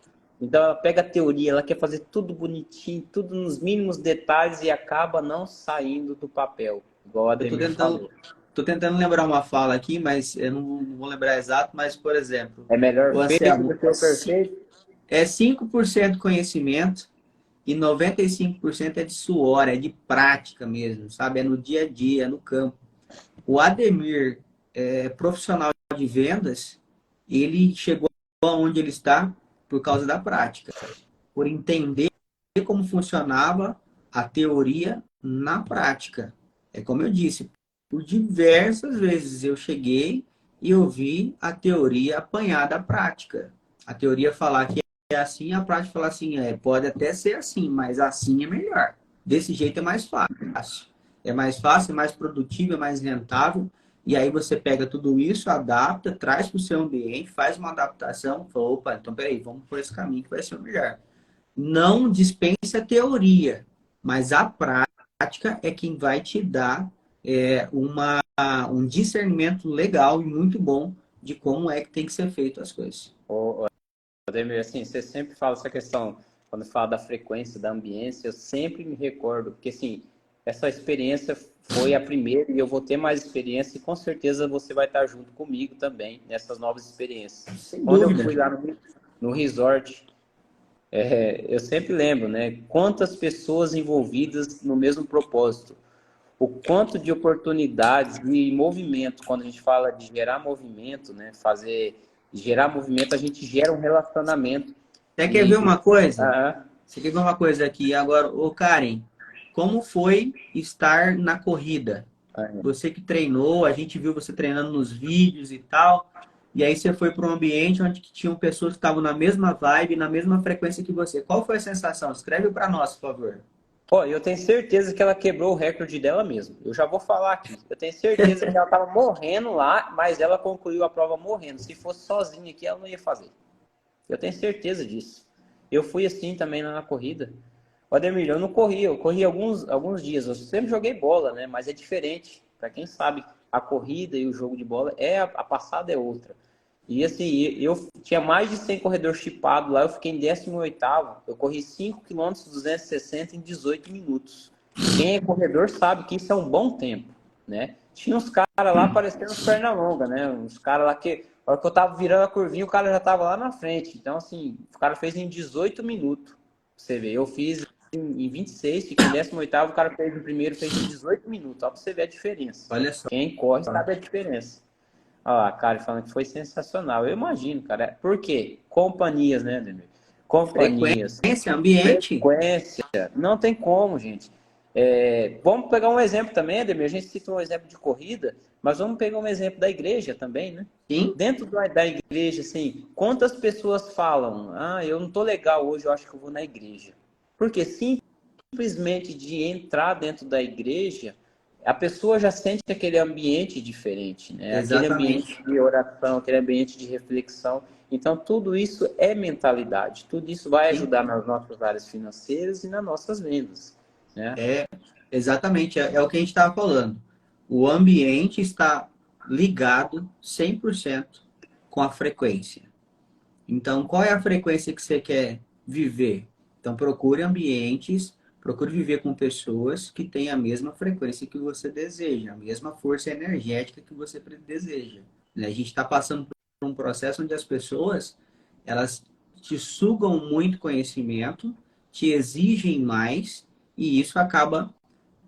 Então ela pega a teoria, ela quer fazer tudo bonitinho, tudo nos mínimos detalhes e acaba não saindo do papel, igual a Eu Ademir falou. tô tentando lembrar uma fala aqui, mas eu não vou lembrar exato, mas, por exemplo, É melhor o feito Anselmo, do que o perfeito? é 5% conhecimento e 95% é de suor, é de prática mesmo, sabe? É no dia a dia, é no campo. O Ademir, profissional de vendas, ele chegou aonde ele está por causa da prática, por entender como funcionava a teoria na prática. É como eu disse, por diversas vezes eu cheguei e ouvi a teoria apanhar da prática. A teoria falar que é assim, a prática falar assim, pode até ser assim, mas assim é melhor. Desse jeito é mais fácil. É mais fácil, é mais produtivo, é mais rentável. E aí você pega tudo isso, adapta, traz para o seu ambiente, faz uma adaptação, fala, opa, então peraí, vamos por esse caminho que vai ser o melhor. Não dispensa a teoria, mas a prática é quem vai te dar um discernimento legal e muito bom de como é que tem que ser feito as coisas. Ademir, assim, você sempre fala essa questão, quando fala da frequência, da ambiência, eu sempre me recordo, porque assim, essa experiência foi a primeira e eu vou ter mais experiência e com certeza você vai estar junto comigo também nessas novas experiências. Sem Quando eu dúvida. fui lá no resort, eu sempre lembro, né, quantas pessoas envolvidas no mesmo propósito, o quanto de oportunidades e movimento, quando a gente fala de gerar movimento, né, gerar movimento, a gente gera um relacionamento. Você quer ver E uma coisa? ah, Você quer ver uma coisa aqui agora, ô Karen? Como foi estar na corrida? Você que treinou, a gente viu você treinando nos vídeos e tal. E aí você foi para um ambiente onde que tinham pessoas que estavam na mesma vibe, na mesma frequência que você. Qual foi a sensação? Escreve para nós, por favor. ó, eu tenho certeza que ela quebrou o recorde dela mesmo. Eu já vou falar aqui. Eu tenho certeza que ela estava morrendo lá, mas ela concluiu a prova morrendo. Se fosse sozinha aqui, ela não ia fazer. Eu tenho certeza disso. Eu fui assim também lá na corrida. O Ademir, eu não corri, eu corri alguns dias. Eu sempre joguei bola, né? Mas é diferente. Para quem sabe, a corrida e o jogo de bola, a passada é outra. E assim, eu tinha mais de 100 corredores chipados lá, eu fiquei em 18º. Eu corri 5 km 260 em 18 minutos. Quem é corredor sabe que isso é um bom tempo, né? Tinha uns caras lá parecendo perna longa, né? Uns caras lá que, na hora que eu tava virando a curvinha, o cara já tava lá na frente. Então, assim, o cara fez em 18 minutos. Você vê, eu fiz em 26, fica em 18º, o cara fez o primeiro, fez em 18 minutos. Olha pra você ver a diferença. Olha só. Quem corre sabe a diferença. Olha lá, cara, falando que foi sensacional. Eu imagino, cara. Por quê? Companhias, né, Ademir? Companhias. Frequência, ambiente. Frequência. Não tem como, gente. Vamos pegar um exemplo também, Ademir. A gente citou um exemplo de corrida, mas vamos pegar um exemplo da igreja também, né? Sim. Dentro da igreja, assim, quantas pessoas falam, eu não tô legal hoje, eu acho que eu vou na igreja. Porque simplesmente de entrar dentro da igreja, a pessoa já sente aquele ambiente diferente, né? Exatamente. Aquele ambiente de oração, aquele ambiente de reflexão. Então, tudo isso é mentalidade. Tudo isso vai ajudar nas nossas áreas financeiras e nas nossas vendas, né? Exatamente. É o que a gente estava falando. O ambiente está ligado 100% com a frequência. Então, qual é a frequência que você quer viver? Então, procure ambientes, procure viver com pessoas que têm a mesma frequência que você deseja, a mesma força energética que você deseja. A gente está passando por um processo onde as pessoas, elas te sugam muito conhecimento, te exigem mais, e isso acaba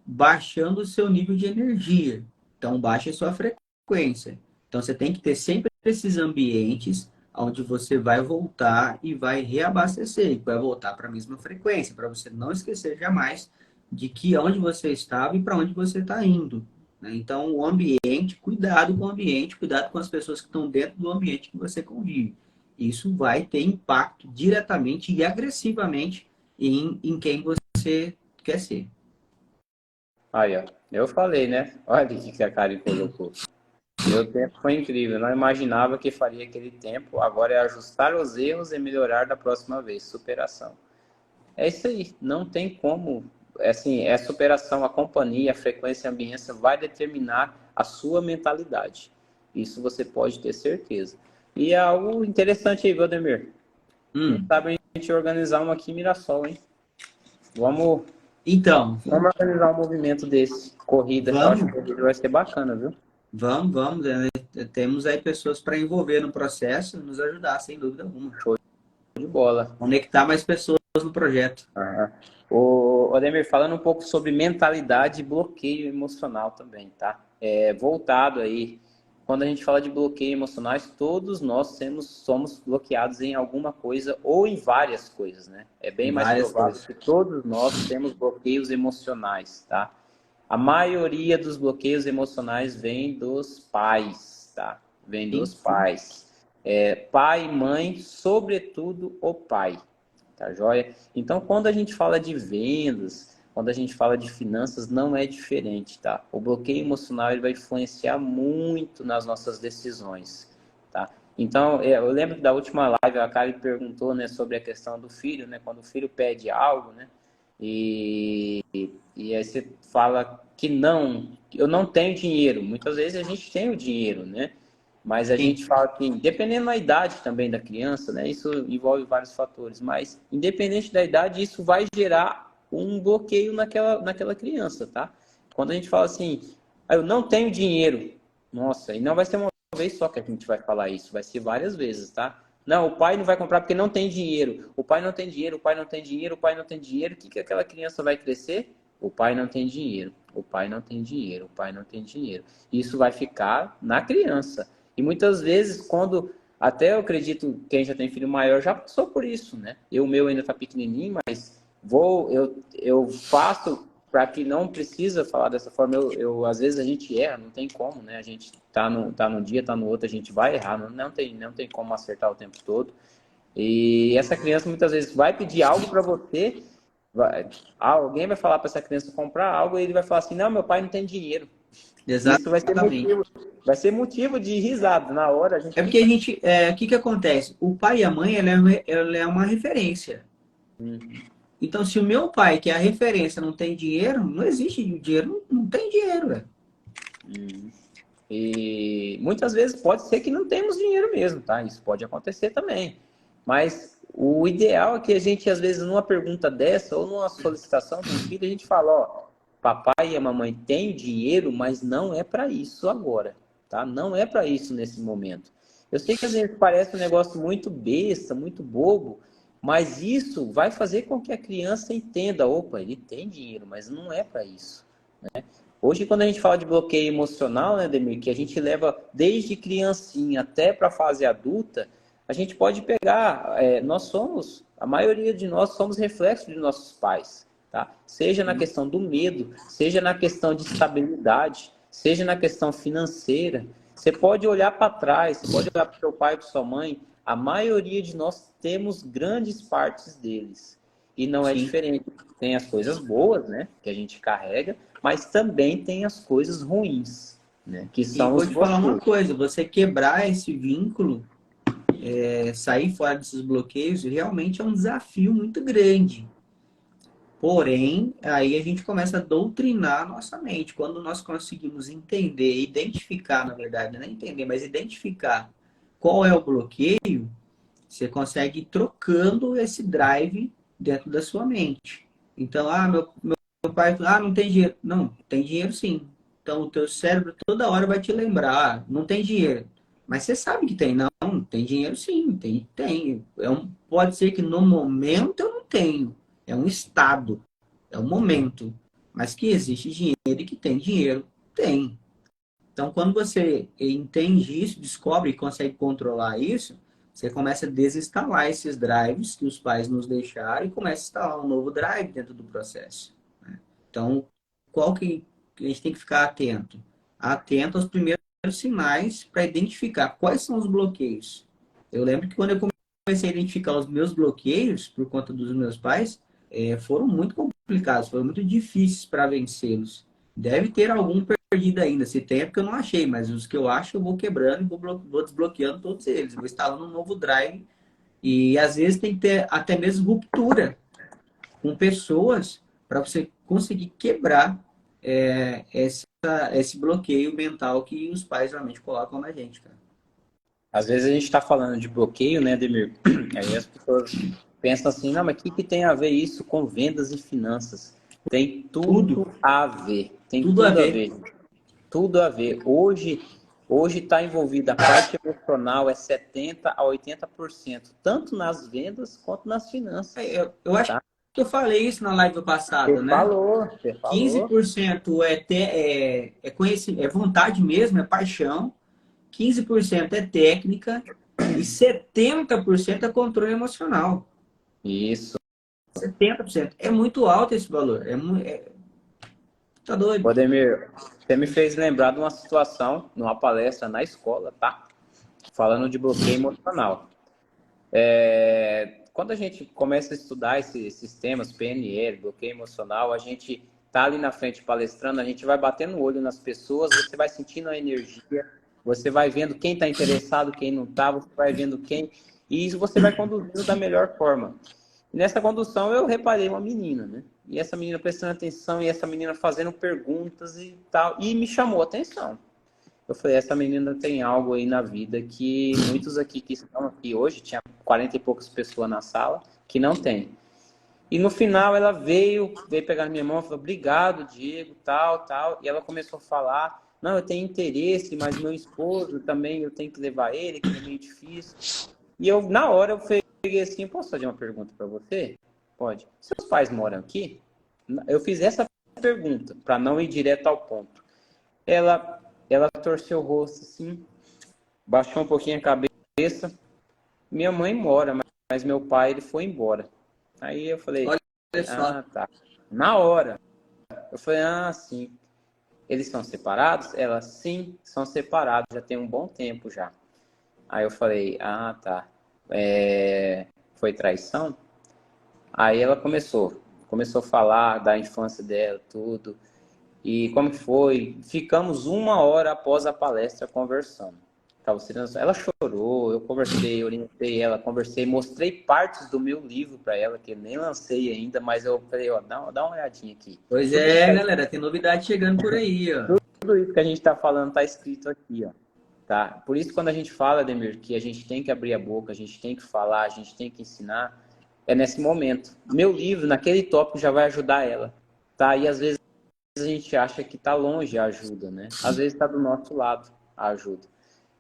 baixando o seu nível de energia. Então, baixa a sua frequência. Então, você tem que ter sempre esses ambientes onde você vai voltar e vai reabastecer, vai voltar para a mesma frequência, para você não esquecer jamais de que onde você estava e para onde você está indo. Né? Então, o ambiente, cuidado com o ambiente, cuidado com as pessoas que estão dentro do ambiente que você convive. Isso vai ter impacto diretamente e agressivamente em quem você quer ser. Aí, ó. Eu falei, né? Olha o que a Karen colocou. Meu tempo foi incrível. Não imaginava que faria aquele tempo. Agora é ajustar os erros e melhorar da próxima vez. Superação. É isso aí. Não tem como. Assim, é superação. A companhia, a frequência e a ambiência vai determinar a sua mentalidade. Isso você pode ter certeza. E é algo interessante aí, Valdemir. Quem sabe a gente organizar uma aqui em Mirassol, hein? Vamos organizar um movimento desse. Corrida. Eu acho que corrida vai ser bacana, viu? Vamos. Temos aí pessoas para envolver no processo e nos ajudar, sem dúvida alguma. Show de bola. Conectar mais pessoas no projeto. O Ademir, falando um pouco sobre mentalidade e bloqueio emocional também, tá? Voltado aí. Quando a gente fala de bloqueio emocionais, todos nós somos bloqueados em alguma coisa ou em várias coisas, né? É bem mais provável que todos nós temos bloqueios emocionais, tá? A maioria dos bloqueios emocionais vem dos pais, tá? Vem dos pais. Pai e mãe, sobretudo o pai, tá joia? Então, quando a gente fala de vendas, quando a gente fala de finanças, não é diferente, tá? O bloqueio emocional ele vai influenciar muito nas nossas decisões, tá? Então, eu lembro da última live, a Karen perguntou, né, sobre a questão do filho, né? Quando o filho pede algo, né? E aí você fala que não, eu não tenho dinheiro. Muitas vezes a gente tem o dinheiro, né? Mas a gente fala que, dependendo da idade também da criança, né? Isso envolve vários fatores, mas independente da idade, isso vai gerar um bloqueio naquela criança, tá? Quando a gente fala assim, eu não tenho dinheiro, nossa, e não vai ser uma vez só que a gente vai falar isso, vai ser várias vezes, tá? Não, o pai não vai comprar porque não tem dinheiro. O pai não tem dinheiro, o pai não tem dinheiro, o pai não tem dinheiro. O que aquela criança vai crescer? O pai não tem dinheiro, o pai não tem dinheiro, o pai não tem dinheiro. Isso vai ficar na criança. E muitas vezes, até eu acredito quem já tem filho maior já passou por isso, né? O meu ainda tá pequenininho, mas eu faço para que não precisa falar dessa forma. Às vezes a gente erra, não tem como, né? A gente tá num dia, tá no outro, a gente vai errar, não tem como acertar o tempo todo. E essa criança muitas vezes vai pedir algo para você, alguém vai falar para essa criança comprar algo e ele vai falar assim, não, meu pai não tem dinheiro. Exatamente. Isso vai ser motivo de risada na hora. Porque o que acontece? O pai e a mãe, ela é uma referência. Então, se o meu pai, que é a referência, não tem dinheiro, não existe dinheiro, não tem dinheiro, velho. E muitas vezes pode ser que não temos dinheiro mesmo, tá? Isso pode acontecer também. Mas o ideal é que a gente, às vezes, numa pergunta dessa ou numa solicitação do filho, a gente fala, ó, papai e a mamãe têm dinheiro, mas não é para isso agora, tá? Não é para isso nesse momento. Eu sei que às vezes parece um negócio muito besta, muito bobo, Mas isso vai fazer com que a criança entenda, opa, ele tem dinheiro, mas não é para isso. Hoje, quando a gente fala de bloqueio emocional, né, Demir, que a gente leva desde criancinha até para a fase adulta, a gente pode pegar, a maioria de nós somos reflexos de nossos pais, tá? Seja na questão do medo, seja na questão de estabilidade, seja na questão financeira. Você pode olhar para trás, você pode olhar para o seu pai, para sua mãe, a maioria de nós temos grandes partes deles. E não é Sim. diferente. Tem as coisas boas, né, que a gente carrega, mas também tem as coisas ruins, né, que E são vou os te falar uma bloqueios. coisa, você quebrar esse vínculo, sair fora desses bloqueios, realmente é um desafio muito grande. Porém, aí a gente começa a doutrinar a nossa mente. Quando nós conseguimos entender, identificar, na verdade, não é entender, mas identificar qual é o bloqueio, você consegue ir trocando esse drive dentro da sua mente. Então, meu pai, não tem dinheiro. Não, tem dinheiro sim. Então, o teu cérebro toda hora vai te lembrar, não tem dinheiro. Mas você sabe que tem, não, tem dinheiro sim, tem. Pode ser que no momento eu não tenho. É um estado, é um momento. Mas que existe dinheiro e que tem dinheiro, tem. Então, quando você entende isso, descobre e consegue controlar isso, você começa a desinstalar esses drives que os pais nos deixaram e começa a instalar um novo drive dentro do processo. Então, qual que a gente tem que ficar atento? Atento aos primeiros sinais para identificar quais são os bloqueios. Eu lembro que quando eu comecei a identificar os meus bloqueios, por conta dos meus pais, foram muito complicados, foram muito difíceis para vencê-los. Deve ter algum perdido ainda. Se tem, é porque eu não achei, mas os que eu acho, eu vou quebrando e vou desbloqueando todos eles. Vou instalando um novo drive. E às vezes tem que ter até mesmo ruptura com pessoas para você conseguir quebrar esse bloqueio mental que os pais realmente colocam na gente, cara. Às vezes a gente está falando de bloqueio, né, Demir? Aí as pessoas pensam assim, não, mas o que tem a ver isso com vendas e finanças? Tem Tudo, tudo a ver. Tem tudo a tudo a ver. ver. Tudo a ver. Hoje está envolvida a parte emocional, é 70% a 80%, tanto nas vendas quanto nas finanças. Eu acho Tá? que eu falei isso na live passada, né? Você falou. 15% é vontade mesmo, é paixão. 15% é técnica e 70% é controle emocional. Isso. 70%. É muito alto esse valor. Tá doido. Ademir, você me fez lembrar de uma situação numa palestra na escola, tá? Falando de bloqueio emocional. Quando a gente começa a estudar esses temas, PNL, bloqueio emocional, a gente tá ali na frente palestrando, a gente vai batendo o olho nas pessoas, você vai sentindo a energia, você vai vendo quem está interessado, quem não está, você vai vendo quem, e isso você vai conduzindo da melhor forma. E nessa condução eu reparei uma menina, né? E essa menina prestando atenção, e essa menina fazendo perguntas e tal, e me chamou a atenção. Eu falei, essa menina tem algo aí na vida que muitos aqui que estão aqui hoje, tinha 40 e poucas pessoas na sala, que não tem. E no final ela veio pegar na minha mão e falou, obrigado, Diego, tal. E ela começou a falar, não, eu tenho interesse, mas meu esposo também, eu tenho que levar ele, que é meio difícil. E eu, na hora, eu peguei assim, posso fazer uma pergunta para você? Pode. Seus pais moram aqui? Eu fiz essa pergunta, para não ir direto ao ponto. Ela torceu o rosto assim, baixou um pouquinho a cabeça. Minha mãe mora, mas meu pai, ele foi embora. Aí eu falei, Olha só. tá. Na hora, eu falei, sim. Eles são separados? Ela, sim, são separados, já tem um bom tempo já. Aí eu falei, tá. Foi traição? Aí ela começou a falar da infância dela, tudo. E como que foi? Ficamos 1 hora após a palestra conversando. Ela chorou, eu conversei, orientei ela, mostrei partes do meu livro para ela, que eu nem lancei ainda, mas eu falei, dá uma olhadinha aqui. Pois galera, tem novidade chegando por aí, ó. Tudo isso que a gente está falando está escrito aqui, ó. Tá? Por isso, quando a gente fala, Ademir, que a gente tem que abrir a boca, a gente tem que falar, a gente tem que ensinar, é nesse momento. Meu livro, naquele tópico, já vai ajudar ela. Tá? E às vezes a gente acha que está longe a ajuda, né? Às vezes está do nosso lado a ajuda.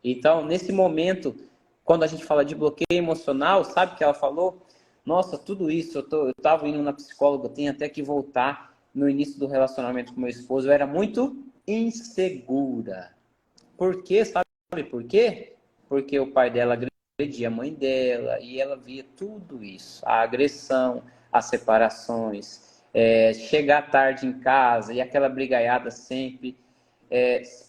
Então, nesse momento, quando a gente fala de bloqueio emocional, sabe o que ela falou? Nossa, tudo isso, eu tava indo na psicóloga, eu tenho até que voltar. No início do relacionamento com meu esposo, eu era muito insegura. Por quê? Sabe por quê? Porque o pai dela agredia a mãe dela e ela via tudo isso. A agressão, as separações, chegar tarde em casa e aquela brigaiada sempre.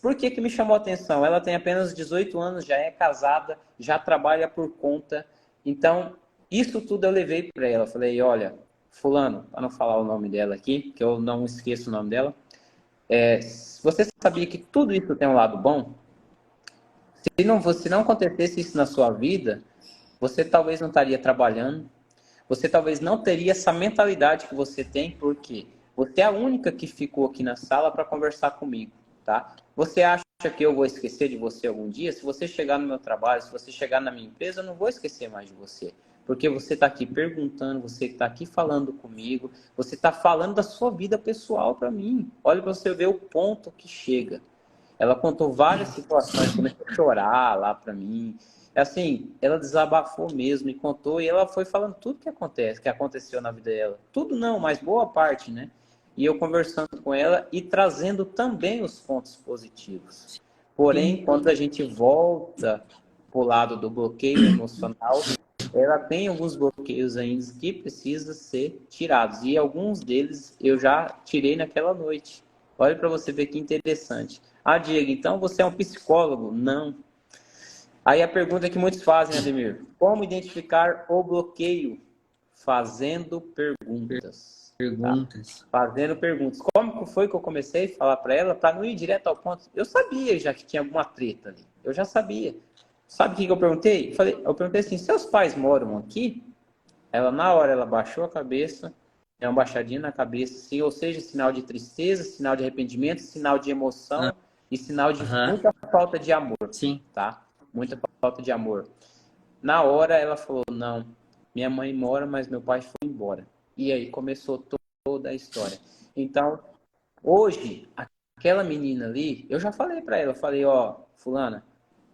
Por que que me chamou a atenção? Ela tem apenas 18 anos, já é casada, já trabalha por conta. Então, isso tudo eu levei para ela. Falei, olha, fulano, para não falar o nome dela aqui, que eu não esqueço o nome dela, você sabia que tudo isso tem um lado bom? Se não acontecesse isso na sua vida, você talvez não estaria trabalhando, você talvez não teria essa mentalidade que você tem, porque você é a única que ficou aqui na sala para conversar comigo, tá? Você acha que eu vou esquecer de você algum dia? Se você chegar no meu trabalho, se você chegar na minha empresa, eu não vou esquecer mais de você. Porque você está aqui perguntando, você está aqui falando comigo, você está falando da sua vida pessoal para mim. Olha para você ver o ponto que chega. Ela contou várias situações, começou a chorar lá para mim. Assim, ela desabafou mesmo e contou, e ela foi falando tudo que aconteceu na vida dela. Tudo não, mas boa parte, né? E eu conversando com ela e trazendo também os pontos positivos. Porém, quando a gente volta para o lado do bloqueio emocional, ela tem alguns bloqueios ainda que precisam ser tirados. E alguns deles eu já tirei naquela noite. Olha para você ver que interessante. Ah, Diego, então você é um psicólogo? Não. Aí a pergunta que muitos fazem, Ademir: como identificar o bloqueio? Fazendo perguntas. Tá? Perguntas. Fazendo perguntas. Como foi que eu comecei a falar para ela para não ir direto ao ponto? Eu sabia já que tinha alguma treta ali. Eu já sabia. Sabe o que eu perguntei? Eu perguntei assim: seus pais moram aqui? Ela, na hora, ela baixou a cabeça, deu uma baixadinha na cabeça, assim, ou seja, sinal de tristeza, sinal de arrependimento, sinal de emoção e sinal de muita falta de amor, Sim. tá? Muita falta de amor. Na hora, ela falou, não, minha mãe mora, mas meu pai foi embora. E aí começou toda a história. Então, hoje, aquela menina ali, eu já falei para ela, eu falei, ó, fulana,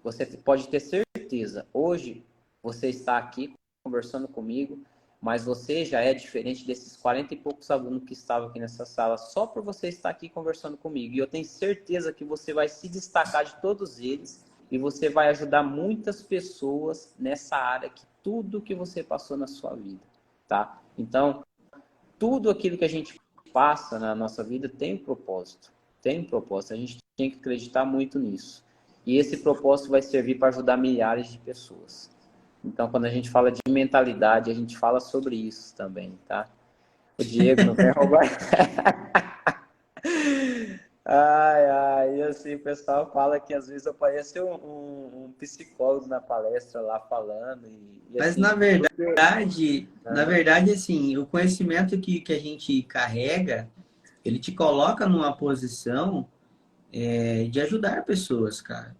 você pode ter certeza, hoje você está aqui conversando comigo, mas você já é diferente desses 40 e poucos alunos que estavam aqui nessa sala, só por você estar aqui conversando comigo. E eu tenho certeza que você vai se destacar de todos eles e você vai ajudar muitas pessoas nessa área, que tudo que você passou na sua vida, tá? Então, tudo aquilo que a gente passa na nossa vida tem um propósito. Tem um propósito. A gente tem que acreditar muito nisso. E esse propósito vai servir para ajudar milhares de pessoas. Então, quando a gente fala de mentalidade, a gente fala sobre isso também, tá? O Diego não quer roubar. E assim, o pessoal fala que às vezes eu pareço um psicólogo na palestra lá falando. Mas assim, na verdade, assim, o conhecimento que a gente carrega, ele te coloca numa posição de ajudar pessoas, cara.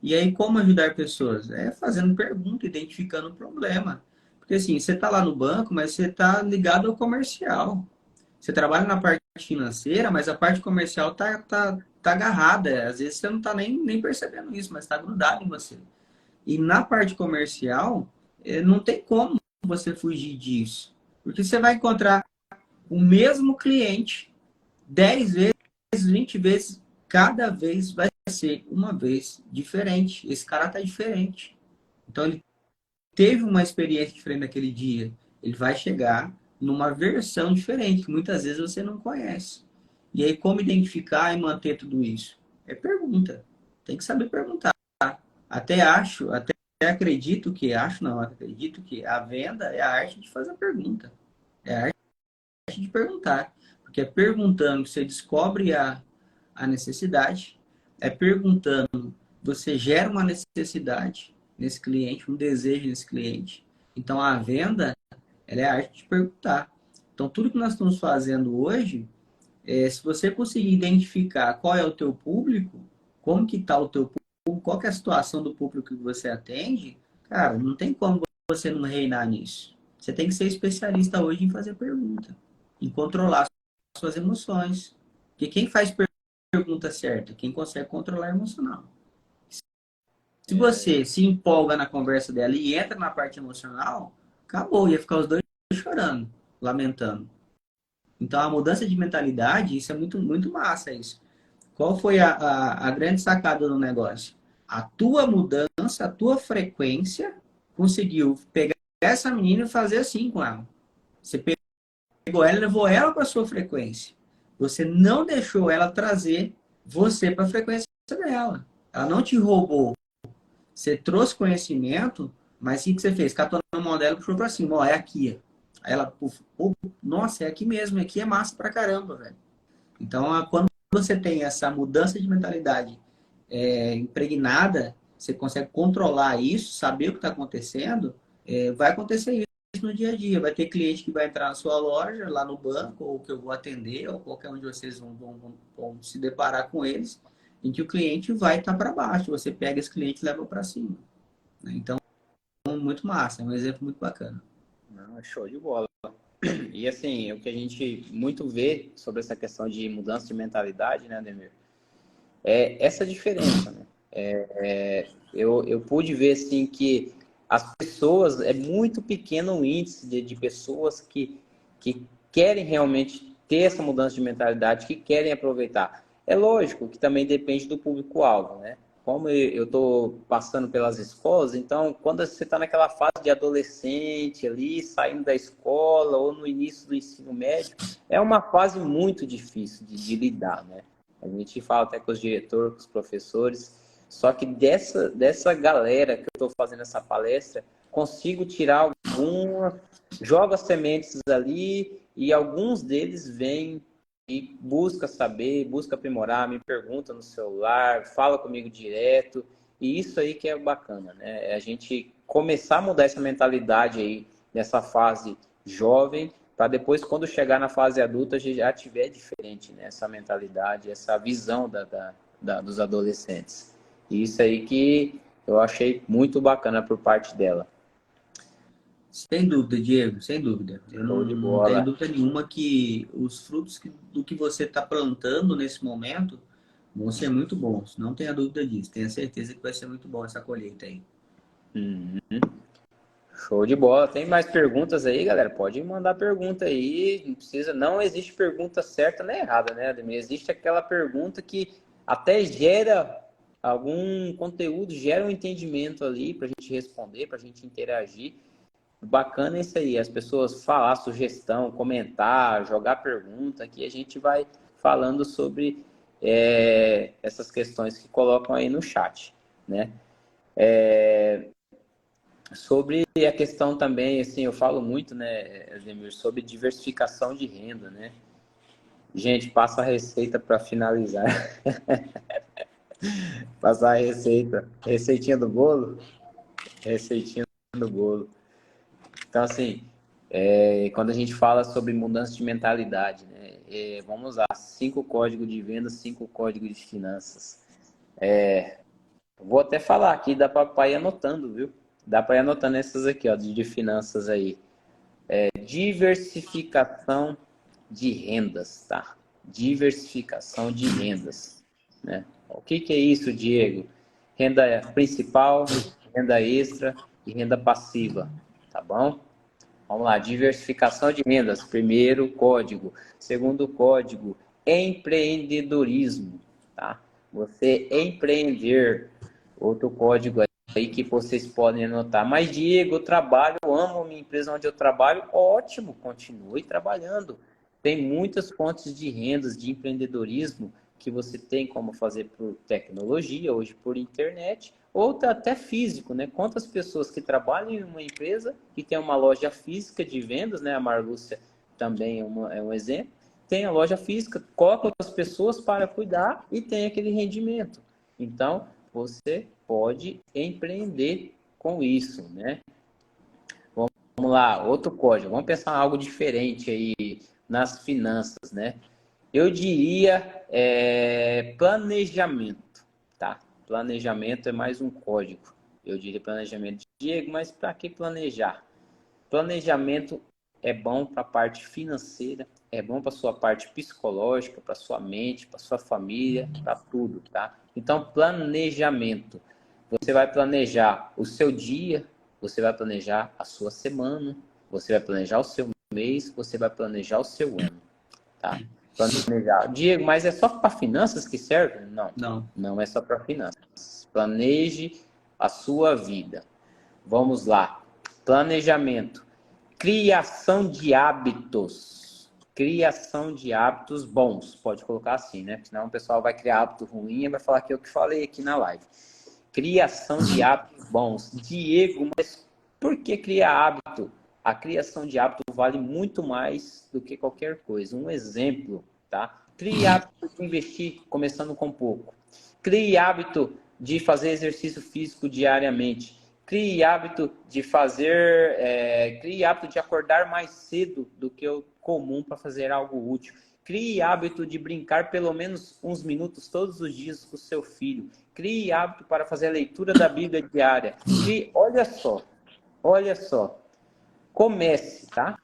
E aí, como ajudar pessoas? É fazendo pergunta, identificando o problema. Porque assim, você está lá no banco, mas você está ligado ao comercial. Você trabalha na parte financeira, mas a parte comercial tá agarrada. Às vezes você não está nem percebendo isso, mas está grudado em você. E na parte comercial, não tem como você fugir disso. Porque você vai encontrar o mesmo cliente 10 vezes, 20 vezes, cada vez vai ser uma vez diferente. Esse cara tá diferente. Então ele teve uma experiência diferente naquele dia. Ele vai chegar numa versão diferente, que muitas vezes você não conhece. E aí, como identificar e manter tudo isso? É pergunta. Tem que saber perguntar. Até acredito que a venda é a arte de fazer a pergunta. É a arte de perguntar. Porque é perguntando que você descobre a necessidade, é perguntando, você gera uma necessidade nesse cliente, um desejo nesse cliente. Então, a venda, ela é a arte de perguntar. Então, tudo que nós estamos fazendo hoje, se você conseguir identificar qual é o teu público, como que está o teu público, qual que é a situação do público que você atende, cara, não tem como você não reinar nisso. Você tem que ser especialista hoje em fazer pergunta, em controlar suas emoções. Porque quem faz pergunta certa, quem consegue controlar emocional. Se você se empolga na conversa dela e entra na parte emocional, acabou, ia ficar os dois chorando, lamentando. Então, a mudança de mentalidade, isso é muito, muito massa, isso. Qual foi a grande sacada do negócio? A tua mudança, a tua frequência, conseguiu pegar essa menina e fazer assim com ela. Você pegou ela e levou ela para sua frequência. Você não deixou ela trazer você para a frequência dela. Ela não te roubou. Você trouxe conhecimento, mas o que você fez? Catou na mão dela e puxou para cima. Ó, é aqui. Aí ela, pô, nossa, é aqui mesmo. Aqui é massa pra caramba, velho. Então, quando você tem essa mudança de mentalidade impregnada, você consegue controlar isso, saber o que está acontecendo, vai acontecer isso no dia a dia. Vai ter cliente que vai entrar na sua loja, lá no banco, ou que eu vou atender, ou qualquer um de vocês vão se deparar com eles, em que o cliente vai estar para baixo. Você pega esse cliente e leva para cima. Né? Então, muito massa, é um exemplo muito bacana. Não, show de bola. E assim, o que a gente muito vê sobre essa questão de mudança de mentalidade, né, Ademir? É essa diferença, né? Eu pude ver, assim, que as pessoas, é muito pequeno o índice de pessoas que querem realmente ter essa mudança de mentalidade, que querem aproveitar. É lógico que também depende do público-alvo, né? Como eu estou passando pelas escolas, então, quando você está naquela fase de adolescente ali, saindo da escola ou no início do ensino médio, é uma fase muito difícil de lidar, né? A gente fala até com os diretores, com os professores, só que dessa galera que eu estou fazendo essa palestra, consigo tirar algumas, jogo as sementes ali e alguns deles vêm e busca saber, busca aprimorar, me pergunta no celular, fala comigo direto, e isso aí que é bacana, né? É a gente começar a mudar essa mentalidade aí nessa fase jovem, para depois, quando chegar na fase adulta, a gente já tiver diferente, né? Essa mentalidade, essa visão dos adolescentes. E isso aí que eu achei muito bacana por parte dela. Sem dúvida, Diego, sem dúvida. Eu Show de não tenho bola. dúvida nenhuma que os frutos do que você está plantando nesse momento vão ser muito bons. Não tenha dúvida disso. Tenha certeza que vai ser muito bom essa colheita aí. Uhum. Show de bola. Tem mais perguntas aí, galera? Pode mandar pergunta aí. Não precisa, não existe pergunta certa nem errada, né, Ademir? Existe aquela pergunta que até gera algum conteúdo, gera um entendimento ali para a gente responder, para a gente interagir. Bacana isso aí, as pessoas falar sugestão, comentar, jogar pergunta, que a gente vai falando sobre essas questões que colocam aí no chat, né? Sobre a questão também, assim, eu falo muito, né, Ademir, sobre diversificação de renda, né? Gente, passa a receita para finalizar. Passar a receita. Receitinha do bolo? Receitinha do bolo. Então, assim, quando a gente fala sobre mudança de mentalidade, né? Vamos lá, 5 códigos de vendas, 5 códigos de finanças. Vou até falar aqui, dá para ir anotando, viu? Dá para ir anotando essas aqui, ó, de finanças aí. Diversificação de rendas, tá? Diversificação de rendas, né? O que é isso, Diego? Renda principal, renda extra e renda passiva, tá bom? Vamos lá, diversificação de rendas. Primeiro código. Segundo código, empreendedorismo, tá? Você empreender. Outro código aí que vocês podem anotar. Mas, Diego, eu trabalho, eu amo a minha empresa onde eu trabalho. Ótimo, continue trabalhando. Tem muitas fontes de rendas, de empreendedorismo que você tem como fazer por tecnologia, hoje por internet, ou até físico, né? Quantas pessoas que trabalham em uma empresa que tem uma loja física de vendas, né? A Marlúcia também é um exemplo. Tem a loja física, coloca as pessoas para cuidar e tem aquele rendimento. Então, você pode empreender com isso, né? Vamos lá, outro código. Vamos pensar em algo diferente aí nas finanças, né? Eu diria planejamento, tá? Planejamento é mais um código. Eu diria planejamento. Diego, mas para que planejar? Planejamento é bom para a parte financeira, é bom para a sua parte psicológica, para a sua mente, para a sua família, para tudo, tá? Então, planejamento. Você vai planejar o seu dia, você vai planejar a sua semana, você vai planejar o seu mês, você vai planejar o seu ano, tá? Planejar. Diego, mas é só para finanças que serve? Não, Não. não é só para finanças. Planeje a sua vida. Vamos lá. Planejamento. Criação de hábitos. Criação de hábitos bons. Pode colocar assim, né? Porque senão o pessoal vai criar hábito ruim e vai falar que é o que falei aqui na live. Criação de hábitos bons. Diego, mas por que criar hábito? A criação de hábito vale muito mais do que qualquer coisa. Um exemplo, tá? Crie hábito de investir, começando com pouco. Crie hábito de fazer exercício físico diariamente. Crie hábito de crie hábito de acordar mais cedo do que o comum para fazer algo útil. Crie hábito de brincar pelo menos uns minutos todos os dias com o seu filho. Crie hábito para fazer a leitura da Bíblia diária. Olha só. Comece, tá?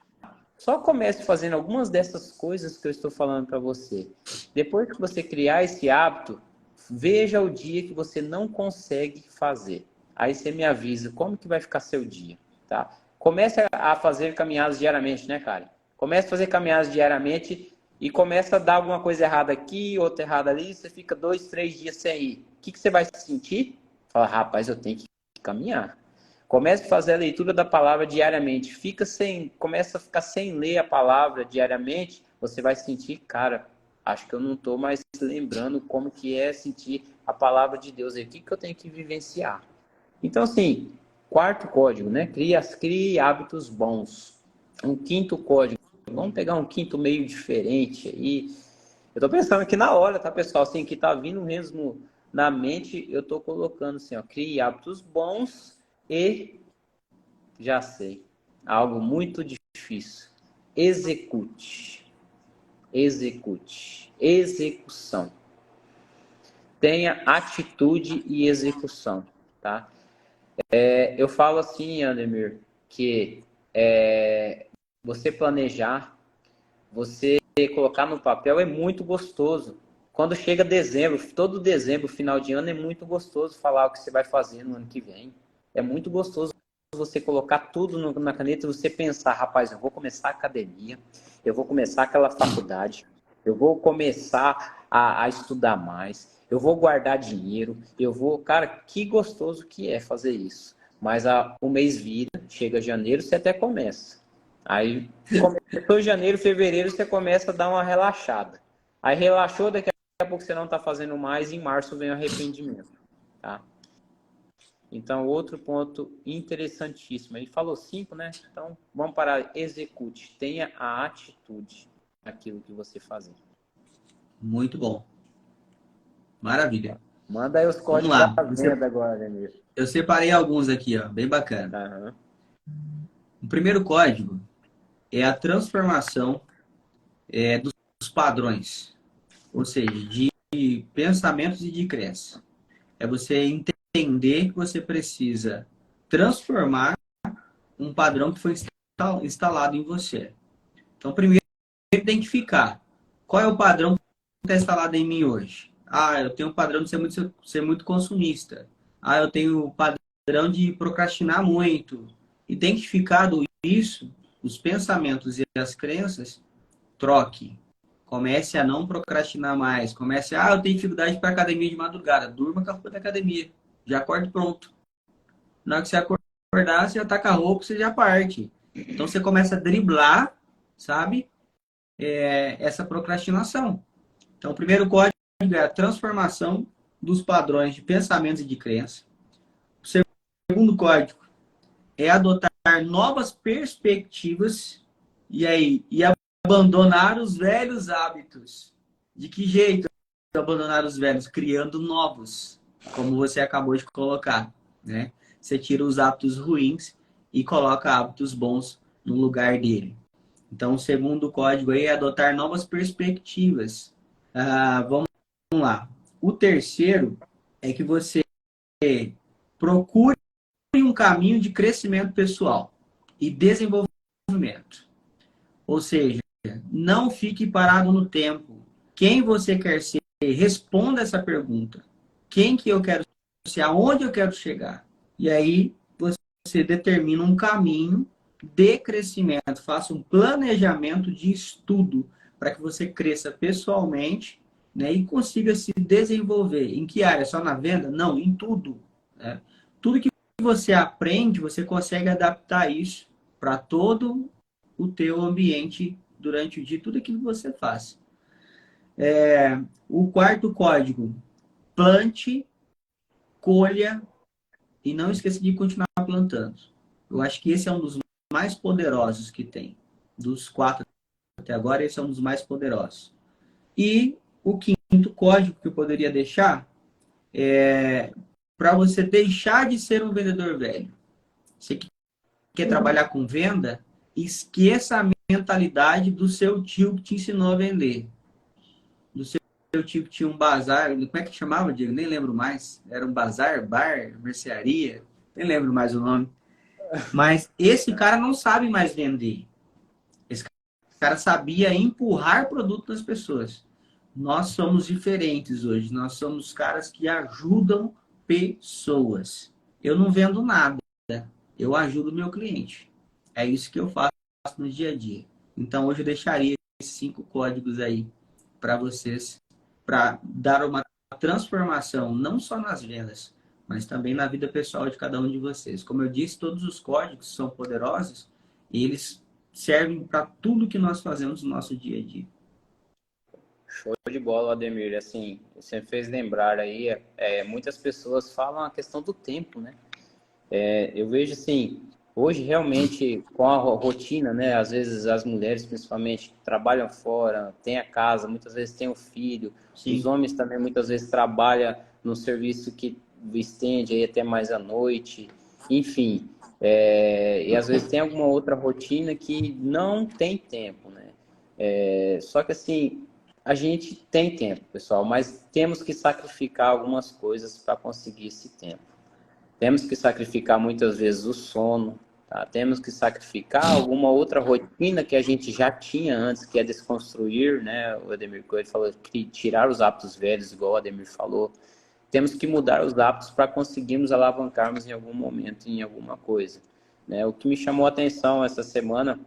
Só comece fazendo algumas dessas coisas que eu estou falando para você. Depois que você criar esse hábito, veja o dia que você não consegue fazer. Aí você me avisa como que vai ficar seu dia, tá? Comece a fazer caminhadas diariamente, né, cara? Comece a fazer caminhadas diariamente e começa a dar alguma coisa errada aqui, outra errada ali, você fica 2, 3 dias sem ir. O que você vai sentir? Fala, rapaz, eu tenho que caminhar. Comece a fazer a leitura da palavra diariamente. Começa a ficar sem ler a palavra diariamente, você vai sentir, cara, acho que eu não estou mais lembrando como que é sentir a palavra de Deus. E o que eu tenho que vivenciar? Então, assim, quarto código, né? Crie hábitos bons. Um quinto código. Vamos pegar um quinto meio diferente aí. Eu tô pensando aqui na hora, tá, pessoal? Assim, que tá vindo mesmo na mente, eu tô colocando assim, ó. Crie hábitos bons e, já sei, algo muito difícil. Execute. Execução. Tenha atitude e execução, tá? Eu falo assim, Andemir, que você planejar, você colocar no papel é muito gostoso. Quando chega dezembro, todo dezembro, final de ano, é muito gostoso falar o que você vai fazer no ano que vem. É muito gostoso você colocar tudo na caneta e você pensar, rapaz, eu vou começar a academia, eu vou começar aquela faculdade, eu vou começar a estudar mais, eu vou guardar dinheiro, Cara, que gostoso que é fazer isso. Mas o mês vira, chega janeiro, você até começa. Aí, começou janeiro, fevereiro, você começa a dar uma relaxada. Aí relaxou, daqui a pouco você não está fazendo mais, e em março vem o arrependimento, tá? Então, outro ponto interessantíssimo. Ele falou 5, né? Então, vamos parar. Execute. Tenha a atitude naquilo que você fazer. Muito bom. Maravilha. Manda aí os códigos da venda agora, Demir. Eu separei alguns aqui, ó. Bem bacana. Uhum. O primeiro código é a transformação dos padrões. Ou seja, de pensamentos e de crença. É você entender que você precisa transformar um padrão que foi instalado em você. Então, primeiro, identificar qual é o padrão que está instalado em mim hoje. Eu tenho um padrão de ser muito consumista. Eu tenho o padrão de procrastinar muito. Identificado isso, os pensamentos e as crenças, troque. Comece a não procrastinar mais. Comece eu tenho dificuldade para academia de madrugada. Durma com a roupa da academia. Já acorde pronto. Na hora que você acordar, você já tá com a roupa, você já parte. Então você começa a driblar, sabe? Essa procrastinação. Então o primeiro código é a transformação dos padrões de pensamentos e de crença. O segundo código é adotar novas perspectivas e abandonar os velhos hábitos. De que jeito abandonar os velhos? Criando novos, como você acabou de colocar, né? Você tira os hábitos ruins e coloca hábitos bons no lugar dele. Então, o segundo código aí é adotar novas perspectivas. Vamos lá. O terceiro é que você procure um caminho de crescimento pessoal e desenvolvimento. Ou seja, não fique parado no tempo. Quem você quer ser? Responda essa pergunta. Quem que eu quero ser? Aonde eu quero chegar? E aí você determina um caminho de crescimento, faça um planejamento de estudo para que você cresça pessoalmente, né, e consiga se desenvolver. Em que área? Só na venda? Não, em tudo. Né? Tudo que você aprende, você consegue adaptar isso para todo o teu ambiente durante o dia, tudo aquilo que você faz. O quarto código, plante, colha e não esqueça de continuar plantando. Eu acho que esse é um dos mais poderosos que tem. Dos 4 até agora, esse é um dos mais poderosos. E o quinto código que eu poderia deixar é para você deixar de ser um vendedor velho. Você que quer trabalhar com venda, esqueça a mentalidade do seu tio que te ensinou a vender. Do seu tio que tinha um bazar, como é que chamava, Diego? Nem lembro mais. Era um bazar, bar, mercearia, nem lembro mais o nome. Mas esse cara não sabe mais vender. Esse cara sabia empurrar produto nas pessoas. Nós somos diferentes hoje. Nós somos caras que ajudam pessoas. Eu não vendo nada. Eu ajudo o meu cliente. É isso que eu faço no dia a dia. Então, hoje eu deixaria esses 5 códigos aí para vocês, para dar uma transformação, não só nas vendas, mas também na vida pessoal de cada um de vocês. Como eu disse, todos os códigos são poderosos e eles servem para tudo que nós fazemos no nosso dia a dia. Show de bola, Ademir. Assim, você fez lembrar aí, muitas pessoas falam a questão do tempo, né? Eu vejo assim, hoje realmente com a rotina, né? Às vezes as mulheres principalmente trabalham fora, têm a casa, muitas vezes têm o filho. Sim. Os homens também muitas vezes trabalham no serviço que estende aí até mais à noite. Enfim, e às vezes tem alguma outra rotina que não tem tempo, né? Só que assim, a gente tem tempo, pessoal, mas temos que sacrificar algumas coisas para conseguir esse tempo. Temos que sacrificar muitas vezes o sono, tá? Temos que sacrificar alguma outra rotina que a gente já tinha antes, que é desconstruir, né? O Ademir Coelho falou, tirar os hábitos velhos, igual o Ademir falou. Temos que mudar os hábitos para conseguirmos alavancarmos em algum momento em alguma coisa, né? O que me chamou a atenção essa semana,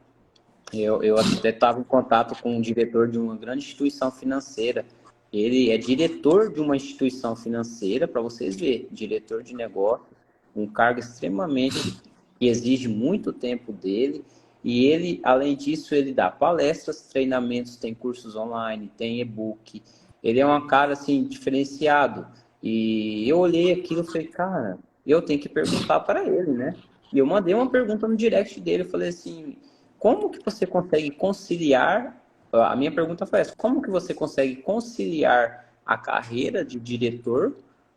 eu até estava em contato com um diretor de uma grande instituição financeira. Ele é diretor de uma instituição financeira, para vocês verem, diretor de negócio, um cargo extremamente que exige muito tempo dele. E ele, além disso, ele dá palestras, treinamentos, tem cursos online, tem e-book. Ele é um cara assim diferenciado. E eu olhei aquilo e falei, cara, eu tenho que perguntar para ele, né? E eu mandei uma pergunta no direct dele, eu falei assim, como que você consegue conciliar, a minha pergunta foi essa, como que você consegue conciliar a carreira de diretor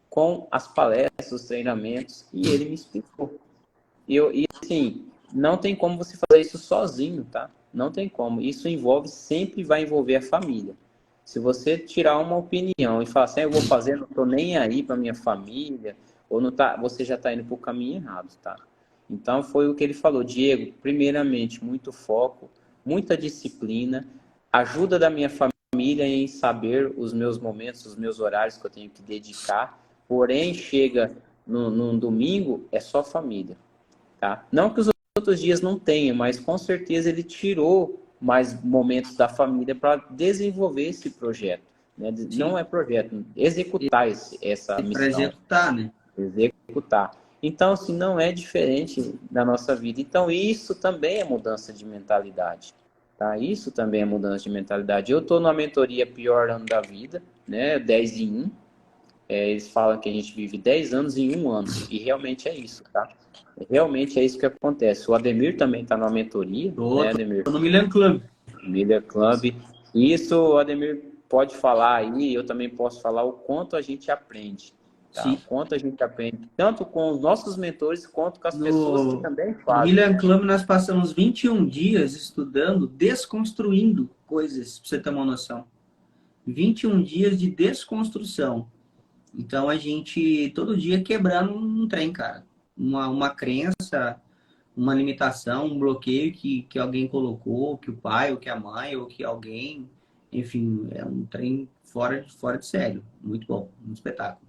com as palestras, os treinamentos? E ele me explicou. E assim, não tem como você fazer isso sozinho, tá? Não tem como. Isso sempre vai envolver a família. Se você tirar uma opinião e falar assim, eu vou fazer, não tô nem aí para minha família, ou não tá, você já está indo para o caminho errado, tá? Então foi o que ele falou, Diego, primeiramente, muito foco, muita disciplina, ajuda da minha família em saber os meus momentos, os meus horários que eu tenho que dedicar, porém chega num domingo, é só família, tá? Não que os outros dias não tenha, mas com certeza ele tirou mais momentos da família para desenvolver esse projeto, né? Não é projeto, executar essa Para missão. executar, né? Executar. Então, assim, não é diferente da nossa vida. Então, isso também é mudança de mentalidade, tá? Isso também é mudança de mentalidade. Eu estou numa mentoria Pior Ano da Vida, né? 10 em 1. Eles falam que a gente vive 10 anos em 1 ano. E realmente é isso, tá? Realmente é isso que acontece. O Ademir também está na mentoria, né, Ademir? Tô no Millennium Club. Milha Club. E isso o Ademir pode falar aí, eu também posso falar o quanto a gente aprende. Tá? O quanto a gente aprende, tanto com os nossos mentores, quanto com as pessoas que também No fazem. Millennium Club nós passamos 21 dias estudando, desconstruindo coisas, para você ter uma noção. 21 dias de desconstrução. Então a gente, todo dia quebrando um trem, cara. Uma crença, uma limitação, um bloqueio que alguém colocou, que o pai, ou que a mãe, ou que alguém. Enfim, é um trem fora de sério. Muito bom, um espetáculo.